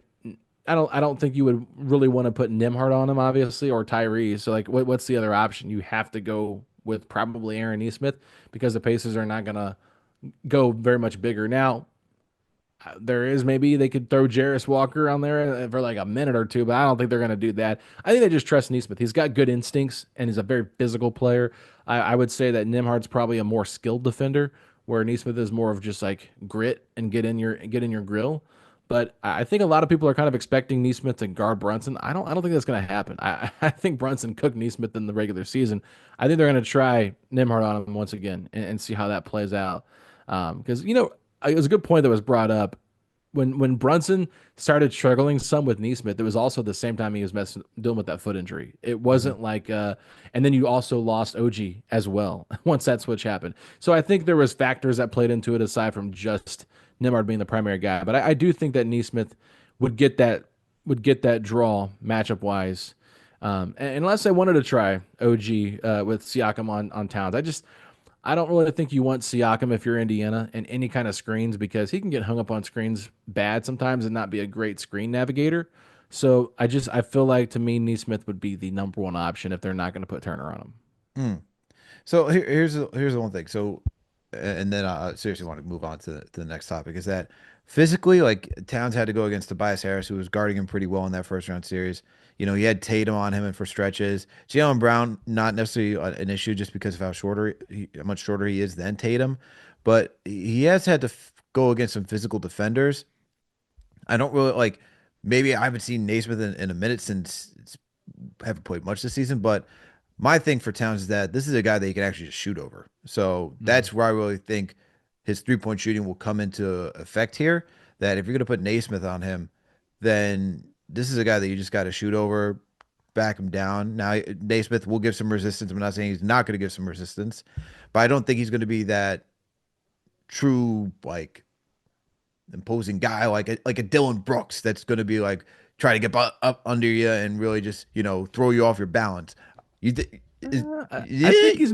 Speaker 2: I don't think you would really want to put Nimhard on him, obviously, or Tyrese. So like, what's the other option? You have to go with probably Aaron Nesmith because the Pacers are not gonna go very much bigger now. There is maybe they could throw Jarris Walker on there for like a minute or two, but I don't think they're going to do that. I think they just trust Neesmith. He's got good instincts and he's a very physical player. I would say that Nimhard's probably a more skilled defender, where Neesmith is more of just like grit and get in your grill. But I think a lot of people are kind of expecting Neesmith to guard Brunson. I don't think that's going to happen. I think Brunson cooked Neesmith in the regular season. I think they're going to try Nimhard on him once again and see how that plays out. Because it was a good point that was brought up. When Brunson started struggling some with Neesmith, it was also the same time he was dealing with that foot injury. It
Speaker 1: Hmm.
Speaker 2: wasn't like, and then you also lost OG as well once that switch happened. So I think there was factors that played into it aside from just Nimard being the primary guy. But I do think that Neesmith would get that would get that draw matchup wise. Unless I wanted to try OG with Siakam on Towns, I don't really think you want Siakam if you're Indiana in any kind of screens because he can get hung up on screens bad sometimes and not be a great screen navigator. So I feel like to me Neesmith would be the number one option if they're not going to put Turner on him.
Speaker 1: Mm. So here's the one thing. So, and then I seriously want to move on to the next topic. Is that physically, like Towns had to go against Tobias Harris, who was guarding him pretty well in that first round series. You know, he had Tatum on him and for stretches. Jaylen Brown, not necessarily an issue just because of how much shorter he is than Tatum, but he has had to go against some physical defenders. I don't really like. Maybe I haven't seen Naismith in a minute since haven't played much this season, but my thing for Towns is that this is a guy that you can actually just shoot over. So
Speaker 2: Mm.
Speaker 1: that's where I really think his 3 point shooting will come into effect here. That if you're going to put Naismith on him, then this is a guy that you just got to shoot over, back him down. Now, Naismith will give some resistance. I'm not saying he's not going to give some resistance, but I don't think he's going to be that true, like, imposing guy like a Dylan Brooks that's going to be like try to get up under you and really just throw you off your balance. You th- is,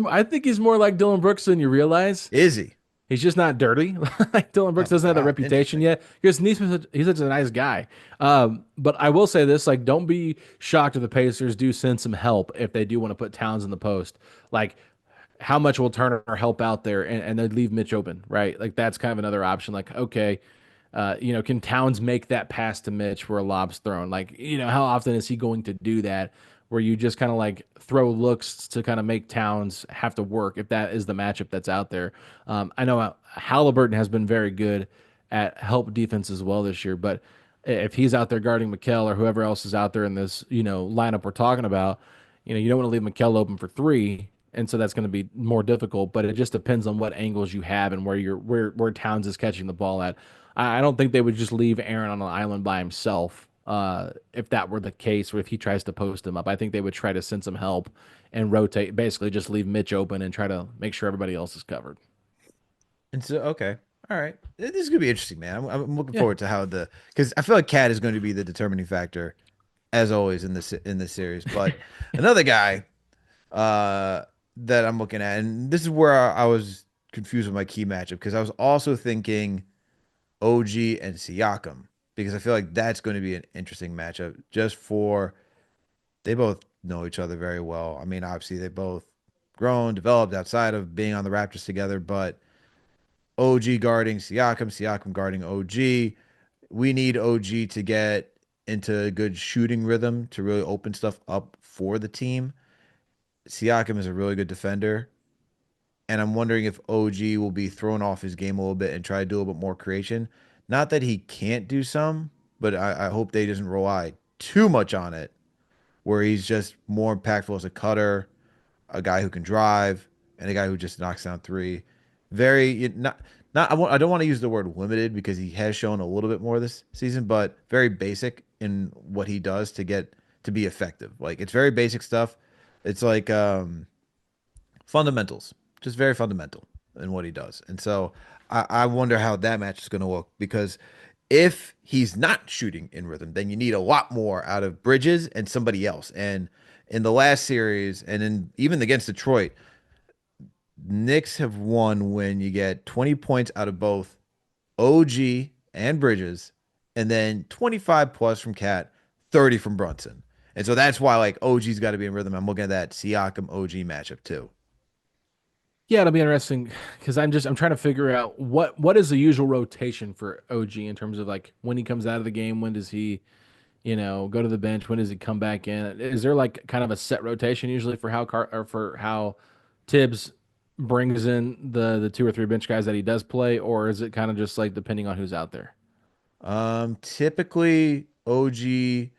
Speaker 2: I think he's more like Dylan Brooks than you realize.
Speaker 1: is he?
Speaker 2: He's just not dirty. Like Dylan Brooks
Speaker 1: Oh
Speaker 2: doesn't have that
Speaker 1: God,
Speaker 2: reputation
Speaker 1: interesting.
Speaker 2: yet because he's such a nice guy. But I will say this: like, don't be shocked if the Pacers do send some help if they do want to put Towns in the post. Like, how much will Turner help out there, and they'd leave Mitch open, right? Like that's kind of another option. Like, okay, can Towns make that pass to Mitch where a lob's thrown? Like, how often is he going to do that? Where you just kind of like throw looks to kind of make Towns have to work if that is the matchup that's out there. I know Haliburton has been very good at help defense as well this year, but if he's out there guarding Mikal or whoever else is out there in this, lineup we're talking about, you don't want to leave Mikal open for three. And so that's going to be more difficult, but it just depends on what angles you have and where Towns is catching the ball at. I don't think they would just leave Aaron on an island by himself. If that were the case, or if he tries to post him up, I think they would try to send some help and rotate, basically just leave Mitch open and try to make sure everybody else is covered.
Speaker 1: And so okay, all right, this is gonna be interesting, man. I'm looking
Speaker 2: Yeah,
Speaker 1: forward to how because I feel like Cat is going to be the determining factor as always in this series. But another guy uh that I'm looking at, and this is where I was confused with my key matchup because I was also thinking OG and Siakam because I feel like that's going to be an interesting matchup just for they both know each other very well. I mean, obviously they both grown, developed outside of being on the Raptors together, but OG guarding Siakam, Siakam guarding OG. We need OG to get into a good shooting rhythm to really open stuff up for the team. Siakam is a really good defender, and I'm wondering if OG will be thrown off his game a little bit and try to do a little bit more creation. Not that he can't do some, but I hope they doesn't rely too much on it, where he's just more impactful as a cutter, a guy who can drive, and a guy who just knocks down three. Not I don't want to use the word limited because he has shown a little bit more this season, but very basic in what he does to get to be effective. Like it's very basic stuff. It's like fundamentals, just very fundamental in what he does. And so I wonder how that match is going to look because if he's not shooting in rhythm, then you need a lot more out of Bridges and somebody else. And in the last series, and in even against Detroit, Knicks have won when you get 20 points out of both OG and Bridges, and then 25 plus from Cat, 30 from Brunson. And so that's why like OG's got to be in rhythm. I'm looking at that Siakam OG matchup too.
Speaker 2: yeah, it'll be interesting because I'm trying to figure out what is the usual rotation for OG in terms of like when he comes out of the game, when does he go to the bench? When does he come back in? Is there like kind of a set rotation usually for how Tibbs brings in the two or three bench guys that he does play, or is it kind of just like depending on who's out there?
Speaker 1: Typically OG.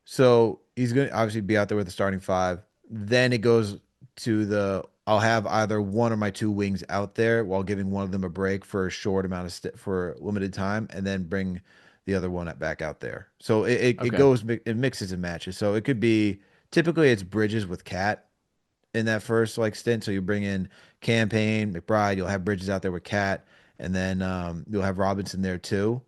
Speaker 1: So he's going to obviously be out there with the starting five. Then it goes to the I'll have either one or my two wings out there while giving one of them a break for a short amount of for limited time, and then bring the other one back out there. So it
Speaker 2: Okay.
Speaker 1: goes it mixes and matches. So it could be typically it's Bridges with Cat in that first like stint. So you bring in Campaign, McBride, you'll have Bridges out there with Cat, and then you'll have Robinson there too.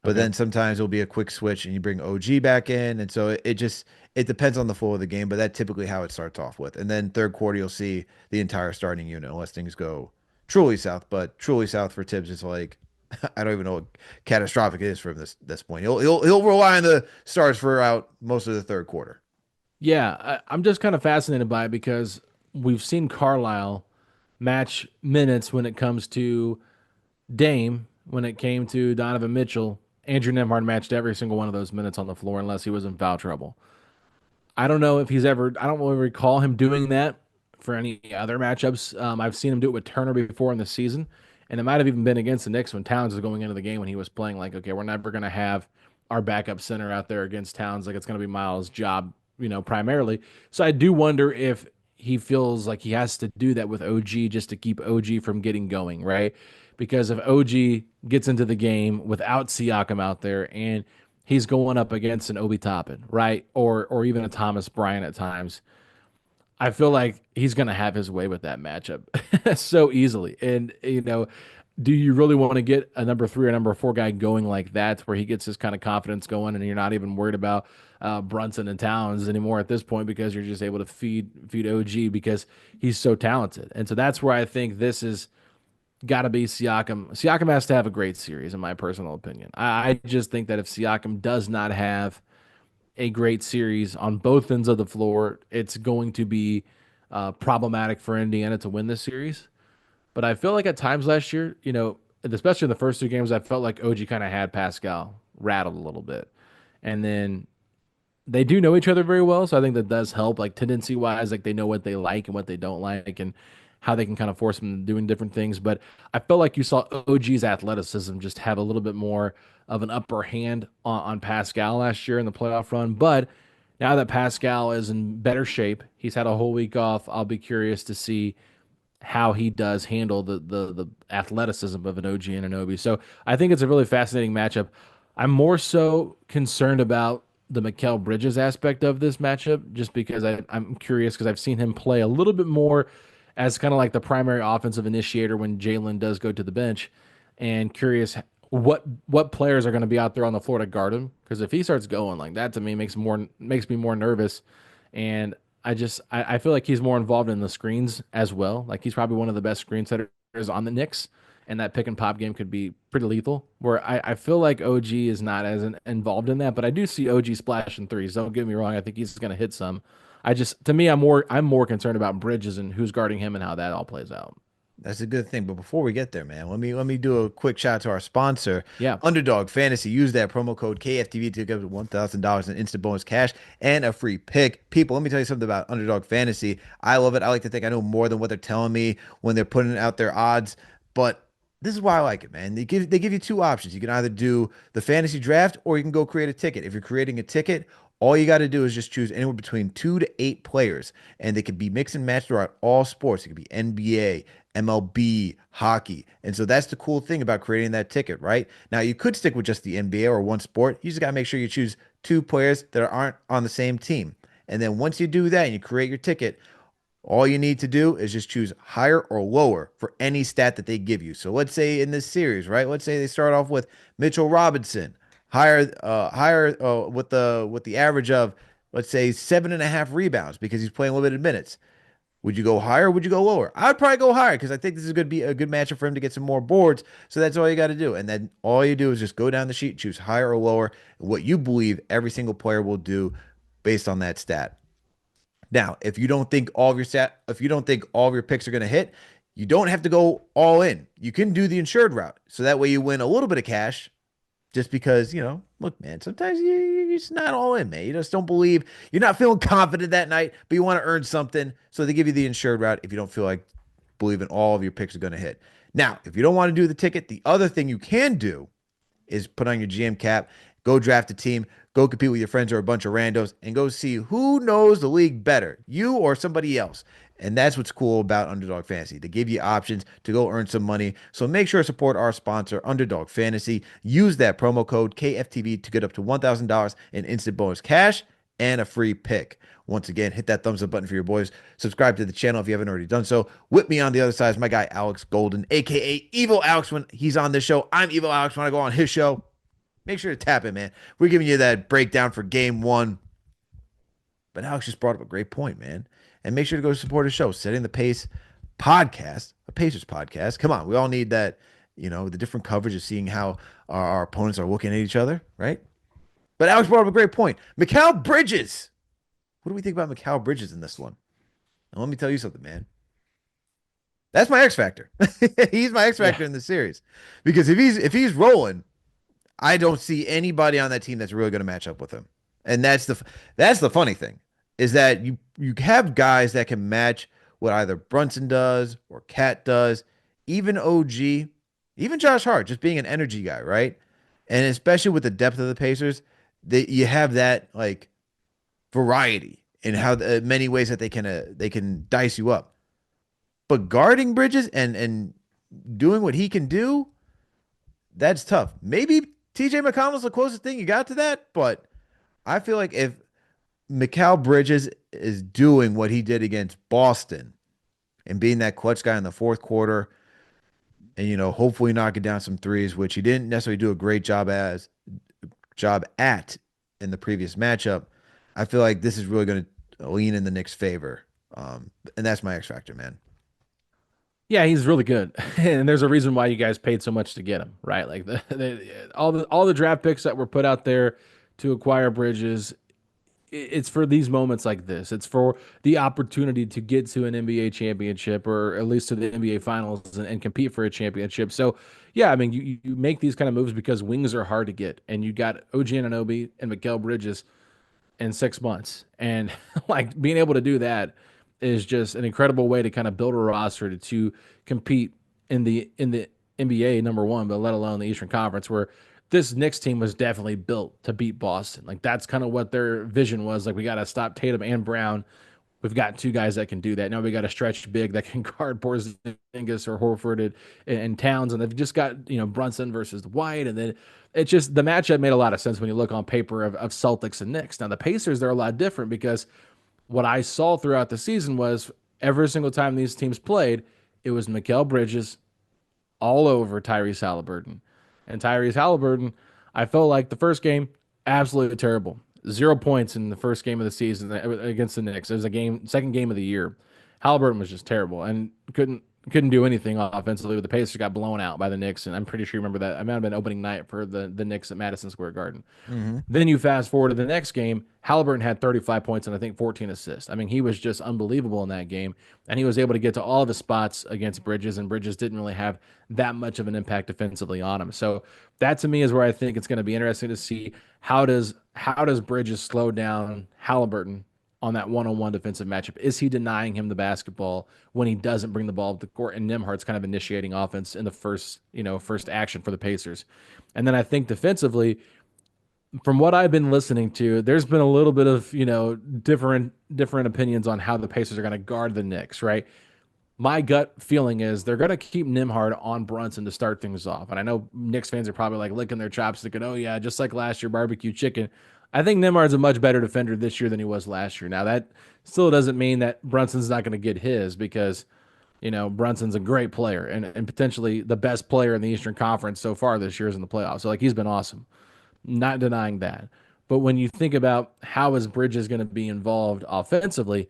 Speaker 1: But
Speaker 2: Okay.
Speaker 1: then sometimes it'll be a quick switch and you bring OG back in. And so it just it depends on the flow of the game, but that's typically how it starts off with. And then third quarter you'll see the entire starting unit unless things go truly south. But truly south for Tibbs is like I don't even know what catastrophic it is from this point. He'll rely on the stars for out most of the third quarter.
Speaker 2: Yeah, I'm just kind of fascinated by it because we've seen Carlisle match minutes when it comes to Dame, when it came to Donovan Mitchell. Andrew Nemhard matched every single one of those minutes on the floor unless he was in foul trouble. I don't know if he's ever, I don't really recall him doing that for any other matchups. I've seen him do it with Turner before in the season, and it might have even been against the Knicks when Towns was going into the game when he was playing like, okay, we're never going to have our backup center out there against Towns. Like it's going to be Miles' job, primarily. So I do wonder if he feels like he has to do that with OG just to keep OG from getting going, right? Because if OG gets into the game without Siakam out there and he's going up against an Obi Toppin, right? Or even a Thomas Bryant at times. I feel like he's going to have his way with that matchup so easily. And do you really want to get a number 3 or number 4 guy going like that, where he gets his kind of confidence going, and you're not even worried about Brunson and Towns anymore at this point because you're just able to feed OG because he's so talented. And so that's where I think this is got to be Siakam. Siakam has to have a great series, in my personal opinion. I just think that if Siakam does not have a great series on both ends of the floor, it's going to be problematic for Indiana to win this series. But I feel like at times last year, especially in the first two games, I felt like OG kind of had Pascal rattled a little bit. And then they do know each other very well, so I think that does help. Like tendency wise, like they know what they like and what they don't like, and how they can kind of force them doing different things. But I felt like you saw OG's athleticism just have a little bit more of an upper hand on Pascal last year in the playoff run. But now that Pascal is in better shape, he's had a whole week off. I'll be curious to see how he does handle the athleticism of an OG and an Obi. So I think it's a really fascinating matchup. I'm more so concerned about the Mikal Bridges aspect of this matchup, just because I'm curious because I've seen him play a little bit more as kind of like the primary offensive initiator when Jalen does go to the bench, and curious what players are going to be out there on the floor to guard him. Because if he starts going like that, to me makes me more nervous, and I feel like he's more involved in the screens as well. Like he's probably one of the best screen setters on the Knicks, and that pick and pop game could be pretty lethal. Where I feel like OG is not as involved in that, but I do see OG splashing threes. Don't get me wrong. I think he's going to hit some. To me, I'm more concerned about Bridges and who's guarding him and how that all plays out.
Speaker 1: That's a good thing. But before we get there, man, let me do a quick shout out to our sponsor,
Speaker 2: Yeah.
Speaker 1: Underdog Fantasy. Use that promo code KFTV to get $1,000 in instant bonus cash and a free pick. People, let me tell you something about Underdog Fantasy. I love it. I like to think I know more than what they're telling me when they're putting out their odds. But this is why I like it, man. They give you two options. You can either do the fantasy draft or you can go create a ticket. If you're creating a ticket, all you got to do is just choose anywhere between 2 to 8 players, and they could be mixed and matched throughout all sports. It could be NBA, MLB, hockey. And so that's the cool thing about creating that ticket, right? Now, you could stick with just the NBA or one sport. You just got to make sure you choose two players that aren't on the same team. And then once you do that and you create your ticket, all you need to do is just choose higher or lower for any stat that they give you. So let's say in this series, right? Let's say they start off with Mitchell Robinson, higher with the average of let's say 7.5 rebounds because he's playing limited minutes. Would you go higher or would you go lower? I would probably go higher because I think this is going to be a good matchup for him to get some more boards. So that's all you got to do. And then all you do is just go down the sheet, choose higher or lower, what you believe every single player will do based on that stat. Now, if you don't think all of your picks are going to hit, you don't have to go all in. You can do the insured route. So that way you win a little bit of cash just because, look, man, sometimes you're just not all in, man. You just don't believe, you're not feeling confident that night, but you want to earn something. So they give you the insured route if you don't feel like believing all of your picks are going to hit. Now, if you don't want to do the ticket, the other thing you can do is put on your GM cap, go draft a team, go compete with your friends or a bunch of randos, and go see who knows the league better, you or somebody else. And that's what's cool about Underdog Fantasy. They give you options to go earn some money. So make sure to support our sponsor, Underdog Fantasy. Use that promo code KFTV to get up to $1,000 in instant bonus cash and a free pick. Once again, hit that thumbs up button for your boys. Subscribe to the channel if you haven't already done so. With me on the other side is my guy, Alex Golden, aka Evil Alex. When he's on this show, I'm Evil Alex when I go on his show. Make sure to tap it, man. We're giving you that breakdown for game one. But Alex just brought up a great point, man. And make sure to go support his show, Setting the Pace podcast, a Pacers podcast. Come on, we all need that, the different coverage of seeing how our opponents are looking at each other, right? But Alex brought up a great point. Mikal Bridges. What do we think about Mikal Bridges in this one? And let me tell you something, man. That's my X factor. He's my X
Speaker 2: Yeah.
Speaker 1: factor in the series. Because if he's rolling, I don't see anybody on that team that's really going to match up with him. And that's the funny thing is that you have guys that can match what either Brunson does or Cat does, even OG, even Josh Hart, just being an energy guy, right? And especially with the depth of the Pacers, you have that like variety in how many ways that they can dice you up. But guarding Bridges and doing what he can do, that's tough. Maybe TJ McConnell's the closest thing you got to that, but I feel like if Mikal Bridges is doing what he did against Boston and being that clutch guy in the fourth quarter and hopefully knocking down some threes, which he didn't necessarily do a great job at in the previous matchup, I feel like this is really going to lean in the Knicks' favor. And that's my X factor, man.
Speaker 2: Yeah, he's really good, and there's a reason why you guys paid so much to get him, right? Like all the draft picks that were put out there to acquire Bridges, it's for these moments like this. It's for the opportunity to get to an NBA championship or at least to the NBA finals and compete for a championship. So, yeah, I mean, you make these kind of moves because wings are hard to get, and you got OG Anunoby and Mikal Bridges in 6 months. And like being able to do that is just an incredible way to kind of build a roster to compete in the NBA number one, but let alone the Eastern Conference, where this Knicks team was definitely built to beat Boston. Like that's kind of what their vision was. Like we got to stop Tatum and Brown. We've got two guys that can do that. Now we got a stretch big that can guard Porzingis or Horford and Towns, and they've just got Brunson versus White, and then it's just the matchup made a lot of sense when you look on paper of Celtics and Knicks. Now the Pacers they're a lot different because what I saw throughout the season was every single time these teams played, it was Mikal Bridges all over Tyrese Haliburton. And Tyrese Haliburton, I felt like the first game, absolutely terrible. 0 points in the first game of the season against the Knicks. It was a second game of the year. Haliburton was just terrible and couldn't do anything offensively. The Pacers got blown out by the Knicks, and I'm pretty sure you remember that. I might have been opening night for the Knicks at Madison Square Garden.
Speaker 1: Mm-hmm.
Speaker 2: Then you fast forward to the next game. Halliburton had 35 points and I think 14 assists. I mean, he was just unbelievable in that game, and he was able to get to all the spots against Bridges, and Bridges didn't really have that much of an impact defensively on him. So that to me is where I think it's going to be interesting to see how does Bridges slow down Halliburton on that one-on-one defensive matchup. Is he denying him the basketball when he doesn't bring the ball to the court? And Nimhard's kind of initiating offense in the first action for the Pacers. And then I think defensively, from what I've been listening to, there's been a little bit of different opinions on how the Pacers are going to guard the Knicks, right? My gut feeling is they're going to keep Nimhard on Brunson to start things off. And I know Knicks fans are probably like licking their chops, thinking, "Oh yeah, just like last year, barbecue chicken." I think Nimhard's a much better defender this year than he was last year. Now that still doesn't mean that Brunson's not going to get his because Brunson's a great player and potentially the best player in the Eastern Conference so far this year is in the playoffs. So like he's been awesome. Not denying that. But when you think about how is Bridges going to be involved offensively,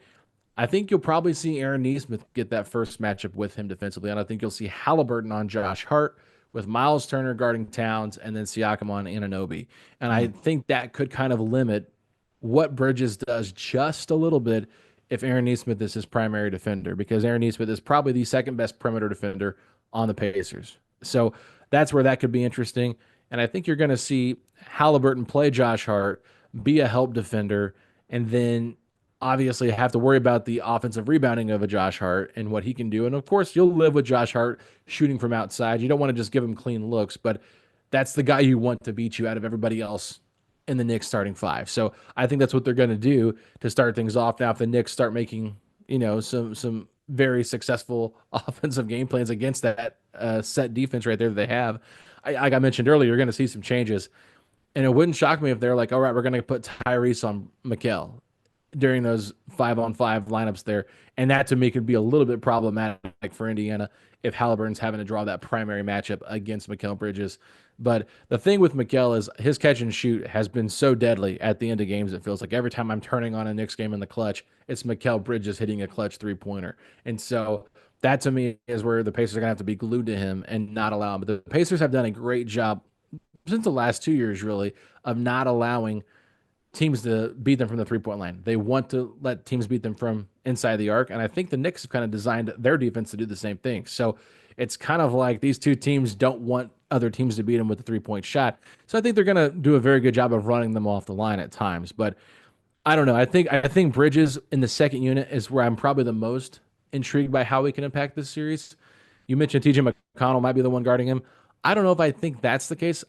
Speaker 2: I think you'll probably see Aaron Nesmith get that first matchup with him defensively. And I think you'll see Halliburton on Josh Hart with Miles Turner guarding Towns and then Siakam on Anunoby. And I think that could kind of limit what Bridges does just a little bit if Aaron Nesmith is his primary defender, because Aaron Nesmith is probably the second best perimeter defender on the Pacers. So that's where that could be interesting. And I think you're going to see Halliburton play Josh Hart, be a help defender, and then obviously have to worry about the offensive rebounding of a Josh Hart and what he can do. And of course, you'll live with Josh Hart shooting from outside. You don't want to just give him clean looks, but that's the guy you want to beat you out of everybody else in the Knicks starting five. So I think that's what they're going to do to start things off. Now, if the Knicks start making some very successful offensive game plans against that set defense right there that they have. Like I mentioned earlier, you're going to see some changes, and it wouldn't shock me if they're like, all right, we're going to put Tyrese on Mikal during those 5-on-5 lineups there. And that to me could be a little bit problematic for Indiana if Haliburton's having to draw that primary matchup against Mikal Bridges. But the thing with Mikal is his catch and shoot has been so deadly at the end of games. It feels like every time I'm turning on a Knicks game in the clutch, it's Mikal Bridges hitting a clutch 3-pointer. And so that to me is where the Pacers are going to have to be glued to him and not allow him. But the Pacers have done a great job since the last 2 years, really, of not allowing teams to beat them from the 3-point line. They want to let teams beat them from inside the arc. And I think the Knicks have kind of designed their defense to do the same thing. So it's kind of like these two teams don't want other teams to beat them with a 3-point shot. So I think they're going to do a very good job of running them off the line at times. But I don't know. I think Bridges in the second unit is where I'm probably the most intrigued by how he can impact this series. You mentioned TJ McConnell might be the one guarding him. I don't know if I think that's the case.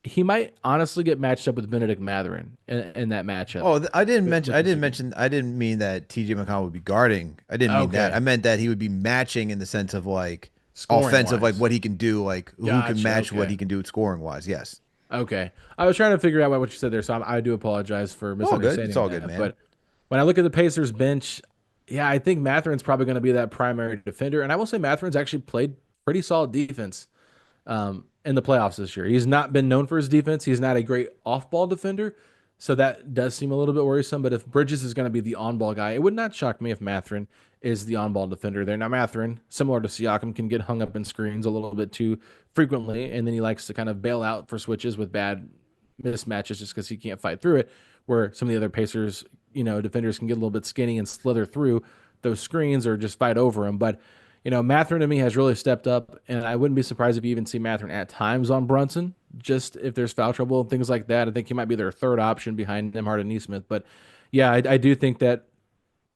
Speaker 2: He might honestly get matched up with Benedict Mathurin in that matchup.
Speaker 1: Oh, I didn't mention.
Speaker 2: With
Speaker 1: I
Speaker 2: the
Speaker 1: didn't
Speaker 2: two.
Speaker 1: mention. I didn't mean that T.J. McConnell would be guarding. I didn't mean that.
Speaker 2: Okay,
Speaker 1: I meant that he would be matching in the sense of like
Speaker 2: scoring
Speaker 1: offensive, like
Speaker 2: wise.
Speaker 1: what he can do, like who can
Speaker 2: Gotcha.
Speaker 1: match what
Speaker 2: Okay.
Speaker 1: he can do scoring wise. Yes,
Speaker 2: Okay. I was trying to figure out what you said there, so I do apologize for
Speaker 1: all good. It's
Speaker 2: misunderstanding
Speaker 1: all good,
Speaker 2: that.
Speaker 1: man.
Speaker 2: But when I look at the Pacers bench, yeah, I think Matherin's probably going to be that primary defender. And I will say Matherin's actually played pretty solid defense in the playoffs this year. He's not been known for his defense. He's not a great off-ball defender, so that does seem a little bit worrisome. But if Bridges is going to be the on-ball guy, it would not shock me if Matherin is the on-ball defender there. Now Matherin, similar to Siakam, can get hung up in screens a little bit too frequently, and then he likes to kind of bail out for switches with bad mismatches just because he can't fight through it. Where some of the other Pacers, defenders can get a little bit skinny and slither through those screens or just fight over him. But Matherin to me has really stepped up, and I wouldn't be surprised if you even see Matherin at times on Brunson, just if there's foul trouble and things like that. I think he might be their third option behind Nemhard and Neesmith. But yeah, I do think that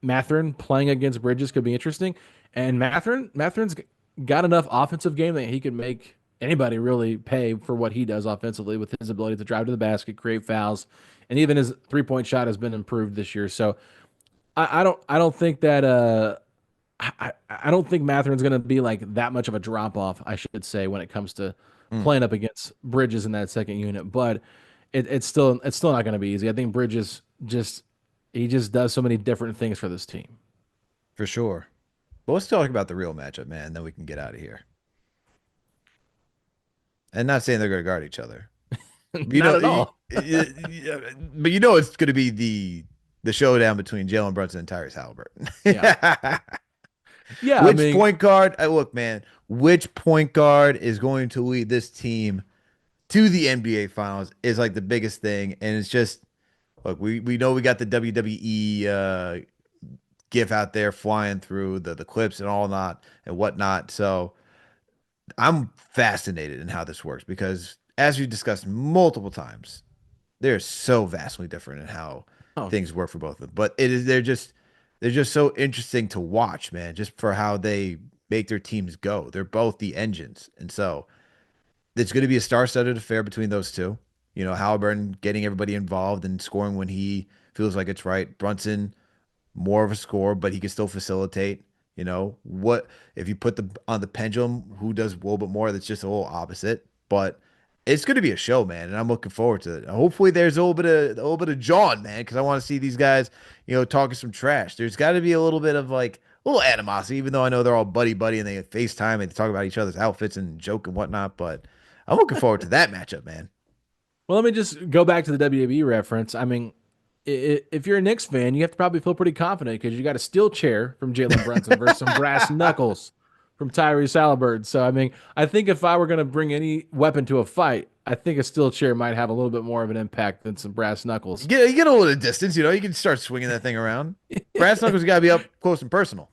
Speaker 2: Matherin playing against Bridges could be interesting. And Matherin's got enough offensive game that he could make anybody really pay for what he does offensively with his ability to drive to the basket, create fouls, and even his 3-point shot has been improved this year. So I don't think that I don't think Matherin's going to be like that much of a drop off, I should say, when it comes to
Speaker 1: Mm,
Speaker 2: playing up against Bridges in that second unit. But it's still not going to be easy. I think Bridges just does so many different things for this team.
Speaker 1: for sure. But let's talk about the real matchup, man. Then we can get out of here. And not saying they're going to guard each other. You
Speaker 2: Not
Speaker 1: know,
Speaker 2: at all.
Speaker 1: but you know it's going to be the showdown between Jalen Brunson and Tyrese
Speaker 2: Yeah.
Speaker 1: Haliburton.
Speaker 2: Yeah, I
Speaker 1: Which
Speaker 2: mean,
Speaker 1: point guard? Look, man, which point guard is going to lead this team to the NBA Finals is like the biggest thing. And it's just, look, we know we got the WWE gif out there flying through the clips and all not and whatnot. So I'm fascinated in how this works because, as we discussed multiple times, they're so vastly different in how
Speaker 2: oh,
Speaker 1: things work for both of them. But they're just so interesting to watch, man, just for how they make their teams go. They're both the engines. And so it's going to be a star-studded affair between those two. Halliburton getting everybody involved and scoring when he feels like it's right. Brunson, more of a scorer, but he can still facilitate. What if you put the on the pendulum, who does a little bit more? That's just a little opposite. But it's going to be a show, man, and I'm looking forward to it. Hopefully, there's a little bit of John, man, because I want to see these guys, talking some trash. There's got to be a little bit of like a little animosity, even though I know they're all buddy buddy and they FaceTime and they talk about each other's outfits and joke and whatnot. But I'm looking forward to that matchup, man.
Speaker 2: well, let me just go back to the WB reference. I mean, if you're a Knicks fan, you have to probably feel pretty confident because you got a steel chair from Jalen Brunson versus some brass knuckles from Tyrese Haliburton. So, I mean, I think if I were going to bring any weapon to a fight, I think a steel chair might have a little bit more of an impact than some brass knuckles.
Speaker 1: You get a little distance, you can start swinging that thing around. Brass knuckles got to be up close and personal.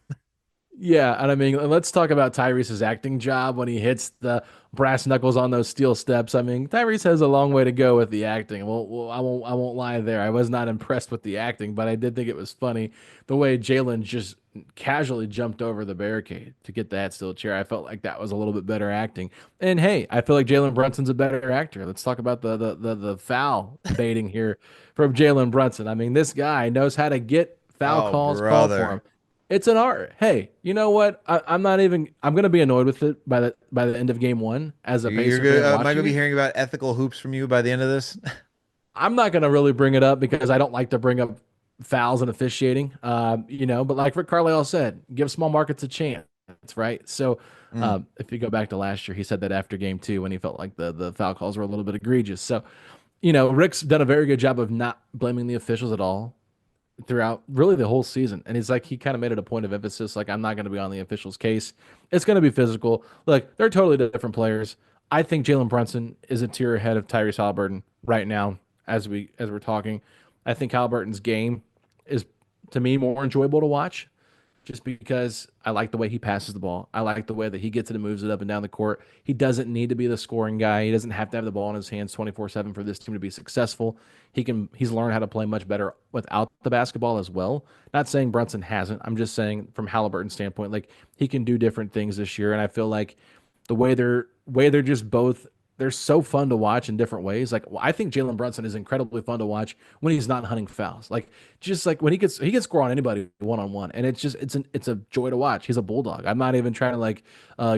Speaker 2: Yeah, and I mean, let's talk about Tyrese's acting job when he hits the brass knuckles on those steel steps. I mean, Tyrese has a long way to go with the acting. Well, I won't lie there. I was not impressed with the acting, but I did think it was funny the way Jalen just casually jumped over the barricade to get that steel chair. I felt like that was a little bit better acting. And hey, I feel like Jalen Brunson's a better actor. Let's talk about the foul baiting here from Jalen Brunson. I mean, this guy knows how to get foul
Speaker 1: Oh,
Speaker 2: calls called for
Speaker 1: brother.
Speaker 2: him. It's an art. Hey, you know what? I'm not even. I'm gonna be annoyed with it by the end of game one as a
Speaker 1: You're
Speaker 2: Pacer
Speaker 1: good.
Speaker 2: fan
Speaker 1: Am I
Speaker 2: watching
Speaker 1: gonna be
Speaker 2: it.
Speaker 1: hearing about ethical hoops from you by the end of this?
Speaker 2: I'm not gonna really bring it up because I don't like to bring up fouls and officiating. But like Rick Carlisle said, give small markets a chance, right? So,
Speaker 1: Mm.
Speaker 2: if you go back to last year, he said that after game two when he felt like the foul calls were a little bit egregious. So, Rick's done a very good job of not blaming the officials at all throughout really the whole season. And he's like, he kind of made it a point of emphasis, like, I'm not going to be on the officials' case. It's going to be physical. Look, they're totally different players. I think Jalen Brunson is a tier ahead of Tyrese Haliburton right now as we're talking. I think Haliburton's game is to me more enjoyable to watch just because I like the way he passes the ball. I like the way that he gets it and moves it up and down the court. He doesn't need to be the scoring guy. He doesn't have to have the ball in his hands 24/7 for this team to be successful. He's learned how to play much better without the basketball as well. Not saying Brunson hasn't. I'm just saying from Halliburton's standpoint, like he can do different things this year and I feel like the way they're just both they're so fun to watch in different ways. Like I think Jalen Brunson is incredibly fun to watch when he's not hunting fouls. Like just like when he can score on anybody one on one, and it's a joy to watch. He's a bulldog. I'm not even trying to like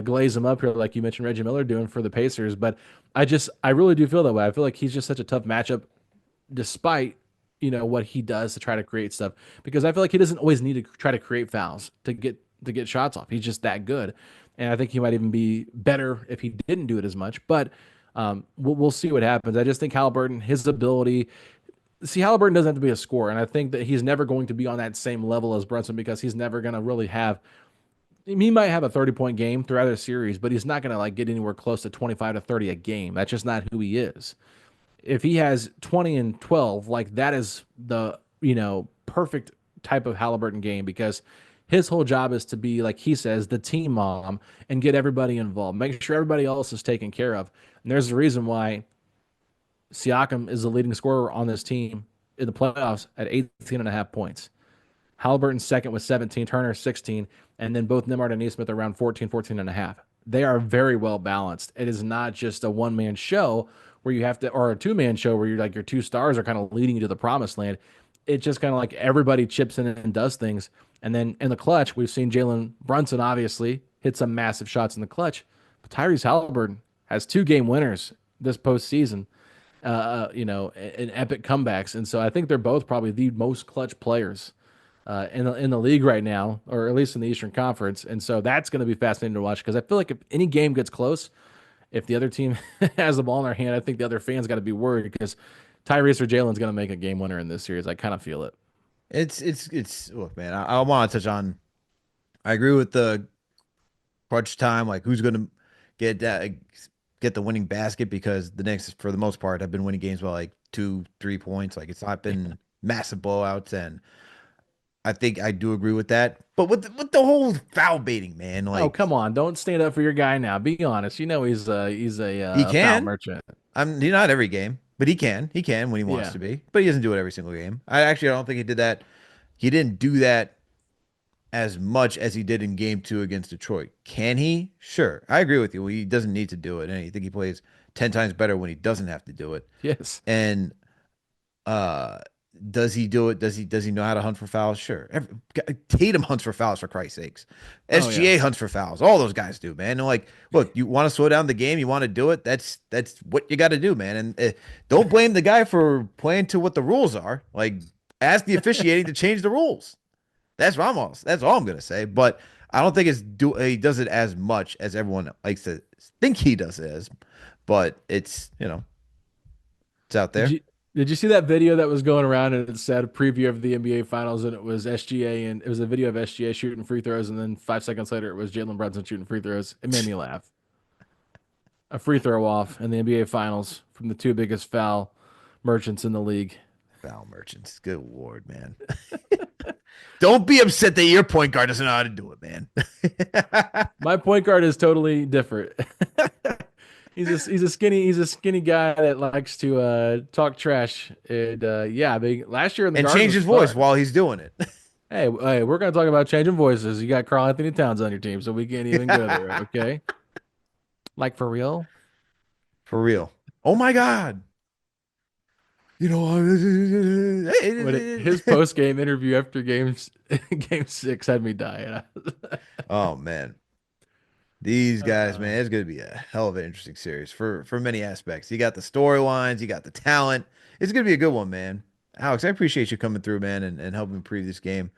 Speaker 2: glaze him up here like you mentioned Reggie Miller doing for the Pacers, but I really do feel that way. I feel like he's just such a tough matchup, despite what he does to try to create stuff. Because I feel like he doesn't always need to try to create fouls to get shots off. He's just that good, and I think he might even be better if he didn't do it as much. But we'll see what happens. I just think Halliburton, his ability. See, Halliburton doesn't have to be a scorer, and I think that he's never going to be on that same level as Brunson because he's never going to really have. He might have a 30-point game throughout a series, but he's not going to like get anywhere close to 25 to 30 a game. That's just not who he is. If he has 20 and 12, like that is the perfect type of Halliburton game because his whole job is to be, like he says, the team mom and get everybody involved, make sure everybody else is taken care of. And there's a reason why Siakam is the leading scorer on this team in the playoffs at 18 and a half points. Halliburton second with 17, Turner 16, and then both Nembhard and Nesmith around 14, 14 and a half. They are very well balanced. It is not just a one-man show where you have to, or a two-man show where you're like your two stars are kind of leading you to the promised land. It's just kind of like everybody chips in and does things. And then in the clutch, we've seen Jalen Brunson obviously hit some massive shots in the clutch, but Tyrese Haliburton has two game winners this postseason. In epic comebacks, and so I think they're both probably the most clutch players in the league right now, or at least in the Eastern Conference. And so that's going to be fascinating to watch because I feel like if any game gets close, if the other team has the ball in their hand, I think the other fans got to be worried because Tyrese or Jalen's going to make a game winner in this series. I kind of feel it.
Speaker 1: It's look, man. I want to touch on. I agree with the crunch time, like who's gonna get that get the winning basket because the Knicks, for the most part, have been winning games by like 2, 3 points. Like it's not been massive blowouts, and I think I do agree with that. But with the whole foul baiting, man,
Speaker 2: Oh,
Speaker 1: like
Speaker 2: come on. Don't stand up for your guy now. Be honest. He's a
Speaker 1: he
Speaker 2: foul
Speaker 1: can.
Speaker 2: merchant.
Speaker 1: He's not every game, but he can. He can when he wants
Speaker 2: Yeah.
Speaker 1: to be, but he doesn't do it every single game. I don't think he did that. He didn't do that as much as he did in game two against Detroit. Can he? Sure. I agree with you. He doesn't need to do it. And I think he plays 10 times better when he doesn't have to do it.
Speaker 2: Yes.
Speaker 1: And uh does he do it? Does he know how to hunt for fouls? Sure. Tatum hunts for fouls for Christ's sakes.
Speaker 2: Oh, yeah.
Speaker 1: SGA hunts for fouls. All those guys do, man. They're like, look, you want to slow down the game, you want to do it. That's what you got to do, man. And don't blame the guy for playing to what the rules are. Like, ask the officiating to change the rules. That's all I'm gonna say. But I don't think he does it as much as everyone likes to think he does it as. But it's out
Speaker 2: Did
Speaker 1: there.
Speaker 2: you did you see that video that was going around and it said a preview of the NBA Finals and it was SGA and it was a video of SGA shooting free throws and then 5 seconds later it was Jalen Brunson shooting free throws. It made me laugh. A free throw off in the NBA Finals from the two biggest foul merchants in the league.
Speaker 1: Foul merchants. Good lord, man. Don't be upset that your point guard doesn't know how to do it, man.
Speaker 2: My point guard is totally different. He's a skinny guy that likes to talk trash. And yeah, last year in the
Speaker 1: And
Speaker 2: Garden
Speaker 1: change
Speaker 2: was
Speaker 1: his voice
Speaker 2: fun.
Speaker 1: while he's doing it.
Speaker 2: Hey, we're gonna talk about changing voices. You got Carl Anthony Towns on your team, so we can't even go there. Okay, like for real.
Speaker 1: For real. Oh my God. You know,
Speaker 2: When his post game interview after game six had me dying.
Speaker 1: oh man, these guys,
Speaker 2: Uh,
Speaker 1: man, it's gonna be a hell of an interesting series for many aspects. You got the storylines, you got the talent. It's gonna be a good one, man. Alex, I appreciate you coming through, man, and helping preview this game.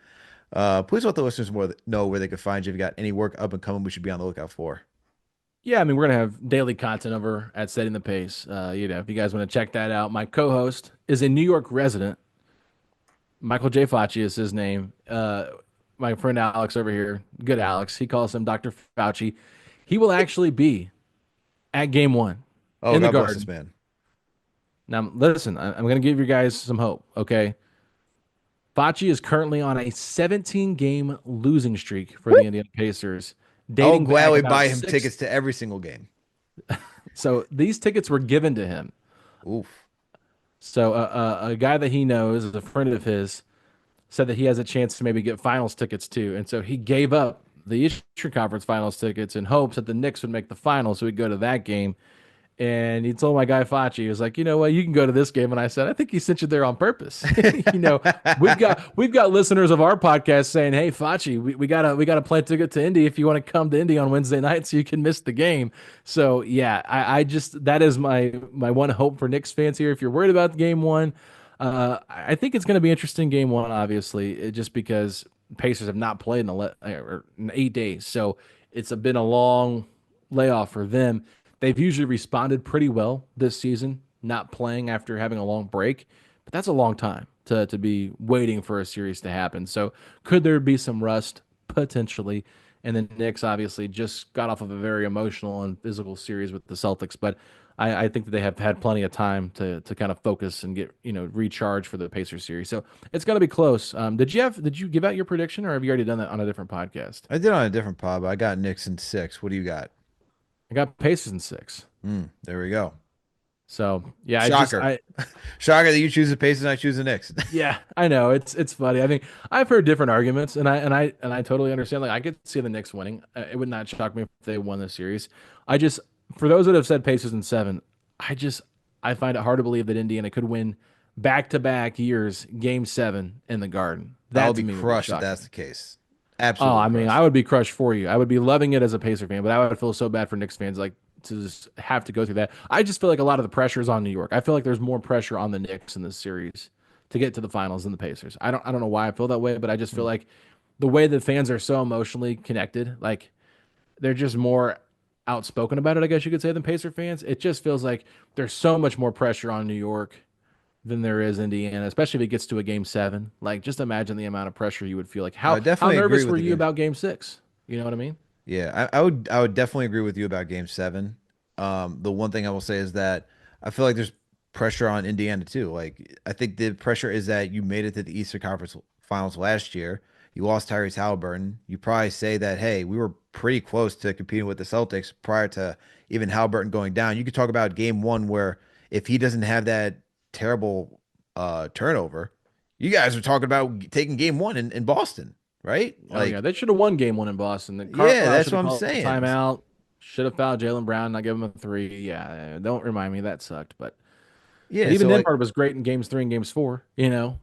Speaker 1: Please let the listeners more know where they can find you. If you got any work up and coming, we should be on the lookout for.
Speaker 2: yeah, I mean, we're gonna have daily content over at Setting the Pace. If you guys want to check that out, my co-host is a New York resident. Michael J. Fauci is his name. My friend Alex over here, good Alex, he calls him Dr. Fauci. He will actually be at game one
Speaker 1: Oh,
Speaker 2: in the
Speaker 1: God bless this
Speaker 2: Garden.
Speaker 1: man.
Speaker 2: Now, listen, I'm going to give you guys some hope, okay? Fauci is currently on a 17-game losing streak for the Indiana Pacers,
Speaker 1: I'll
Speaker 2: dating back
Speaker 1: gladly
Speaker 2: about
Speaker 1: buy him
Speaker 2: six.
Speaker 1: tickets to every single game.
Speaker 2: So these tickets were given to him.
Speaker 1: Oof.
Speaker 2: So a guy that he knows, a friend of his, said that he has a chance to maybe get finals tickets too. And so he gave up the Eastern Conference Finals tickets in hopes that the Knicks would make the finals, so he'd go to that game. And he told my guy Fauci, he was like, you know what, you can go to this game. And I said, I think he sent you there on purpose. you know, we've got listeners of our podcast saying, hey, Fauci, we got a plane ticket to Indy if you want to come to Indy on Wednesday night so you can miss the game. So yeah, I just that is my one hope for Knicks fans here. If you're worried about game one, I think it's going to be interesting game one, obviously, just because Pacers have not played in 8 days. So been a long layoff for them. They've usually responded pretty well this season, not playing after having a long break, but that's a long time to be waiting for a series to happen. So could there be some rust potentially? And then Knicks obviously just got off of a very emotional and physical series with the Celtics, but I think that they have had plenty of time to kind of focus and get recharge for the Pacers series. So it's going to be close. Did you give out your prediction, or have you already done that on a different podcast?
Speaker 1: I did on a different pod, but I got Knicks in six. What do you got?
Speaker 2: I got Pacers in six.
Speaker 1: There we go.
Speaker 2: So yeah,
Speaker 1: Shocker. Shocker that you choose the Pacers and I choose the Knicks.
Speaker 2: yeah, I know it's funny. I think I've heard different arguments, and I totally understand. Like I could see the Knicks winning. It would not shock me if they won the series. I just for those that have said Pacers in seven, I find it hard to believe that Indiana could win back to back years Game 7 in the Garden.
Speaker 1: I'll
Speaker 2: That to
Speaker 1: be
Speaker 2: me would be
Speaker 1: crushed if
Speaker 2: shocking.
Speaker 1: that's the case.
Speaker 2: Oh,
Speaker 1: Absolutely
Speaker 2: I mean, I
Speaker 1: crushed.
Speaker 2: would be crushed for you. I would be loving it as a Pacer fan, but I would feel so bad for Knicks fans, like to just have to go through that. I just feel like a lot of the pressure is on New York. I feel like there's more pressure on the Knicks in this series to get to the finals than the Pacers. I don't know why I feel that way, but I just feel like the way the fans are so emotionally connected, like they're just more outspoken about it, I guess you could say, than Pacer fans. It just feels like there's so much more pressure on New York than there is Indiana, especially if it gets to a game 7. Like, just imagine the amount of pressure you would feel. Like,
Speaker 1: I
Speaker 2: how
Speaker 1: definitely agree
Speaker 2: nervous
Speaker 1: with
Speaker 2: were
Speaker 1: the
Speaker 2: you
Speaker 1: game.
Speaker 2: about game 6? You know what I mean?
Speaker 1: Yeah, I would definitely agree with you about game seven. The one thing I will say is that I feel like there's pressure on Indiana too. Like I think the pressure is that you made it to the Eastern Conference Finals last year. You lost Tyrese Haliburton. You probably say that, hey, we were pretty close to competing with the Celtics prior to even Haliburton going down. You could talk about game one where if he doesn't have that terrible turnover, you guys are talking about taking game one in Boston, right?
Speaker 2: Oh yeah,
Speaker 1: Like,
Speaker 2: they should have won game 1 in Boston. Then
Speaker 1: yeah,
Speaker 2: Carlisle
Speaker 1: that's
Speaker 2: should
Speaker 1: what
Speaker 2: have
Speaker 1: I'm
Speaker 2: called a
Speaker 1: saying.
Speaker 2: timeout. Should have fouled Jalen Brown, not give him a 3. Yeah, don't remind me that sucked. But
Speaker 1: Yeah,
Speaker 2: even
Speaker 1: so like
Speaker 2: Nembhard was great in games 3 and games 4.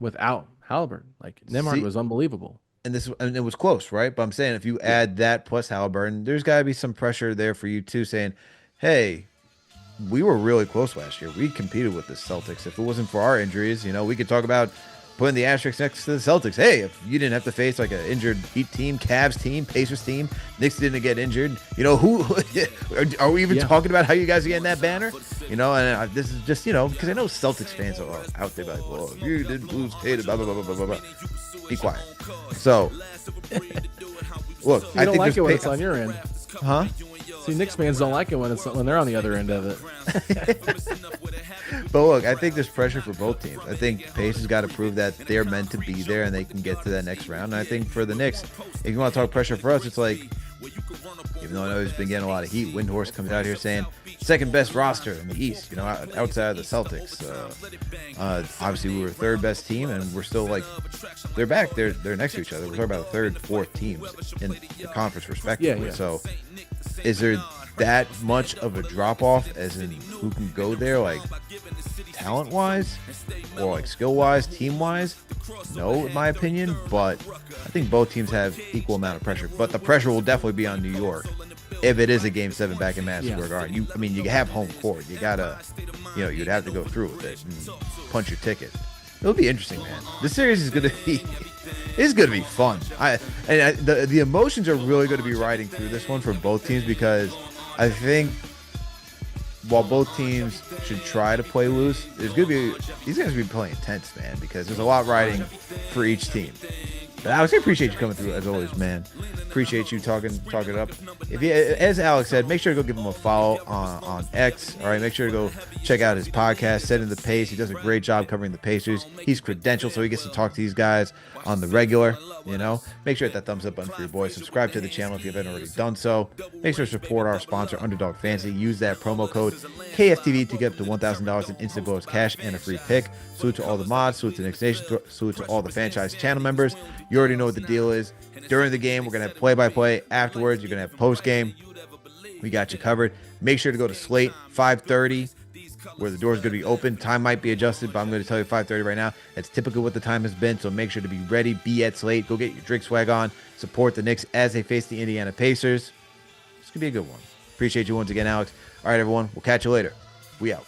Speaker 2: Without Halliburton, like Nembhard
Speaker 1: see
Speaker 2: was unbelievable.
Speaker 1: and it was close, right? But I'm saying if you
Speaker 2: Yeah,
Speaker 1: add that plus Halliburton, there's got to be some pressure there for you too, saying, "Hey, we were really close last year. We competed with the Celtics. If it wasn't for our injuries, we could talk about putting the asterisk next to the Celtics. Hey, if you didn't have to face like an injured Heat team, Cavs team, Pacers team, Knicks didn't get injured, who are we even
Speaker 2: yeah.
Speaker 1: talking about how you guys are getting that banner? And this is just because I know Celtics fans are out there like, well, if you didn't lose Tatum, blah blah blah blah blah blah. Be quiet. So, look,
Speaker 2: You
Speaker 1: I
Speaker 2: don't
Speaker 1: think
Speaker 2: like
Speaker 1: there's
Speaker 2: it when it's on your end.
Speaker 1: huh?
Speaker 2: See, Knicks fans don't like it when they're on the other end of it.
Speaker 1: But look, I think there's pressure for both teams. I think Pace has got to prove that they're meant to be there and they can get to that next round. And I think for the Knicks, if you want to talk pressure for us, it's like, even though I know he's been getting a lot of heat, Windhorst comes out here saying second best roster in the East, outside of the Celtics. Obviously, we were third best team, and we're still like, they're back. They're next to each other. We're talking about third, fourth teams in the conference respectively.
Speaker 2: Yeah, yeah.
Speaker 1: So, is there that much of a drop off as in who can go there? Like, talent-wise or like skill-wise, team-wise. No, in my opinion, but I think both teams have equal amount of pressure. But the pressure will definitely be on New York if it is a Game 7 back in Madison Square Garden. I mean, you have home court. You gotta, you'd have to go through with it and punch your ticket. It'll be interesting, man. This series is gonna be, it's gonna be fun. The emotions are really gonna be riding through this one for both teams because I think while both teams should try to play loose, there's gonna be these guys will be playing intense, man, because there's a lot riding for each team. But Alex, I appreciate you coming through as always, man. Appreciate you talking it up. If you, as Alex said, make sure to go give him a follow on X. All right, make sure to go check out his podcast, Setting the Pace. He does a great job covering the Pacers. He's credentialed, so he gets to talk to these guys on the regular. Make sure to hit that thumbs up button for your boy. Subscribe to the channel if you haven't already done so. Make sure to support our sponsor, Underdog Fantasy. Use that promo code KFTV to get up to $1,000 in instant bonus cash and a free pick. Salute to all the mods. Salute to Knicks Nation. Salute to all the franchise channel members. You already know what the deal is. During the game, we're going to have play-by-play. Afterwards, you're going to have post-game. We got you covered. Make sure to go to Slate, 5:30, where the door is going to be open. Time might be adjusted, but I'm going to tell you 5:30 right now. That's typically what the time has been, so make sure to be ready. Be at Slate. Go get your drink swag on. Support the Knicks as they face the Indiana Pacers. It's going to be a good one. Appreciate you once again, Alex. All right, everyone. We'll catch you later. We out.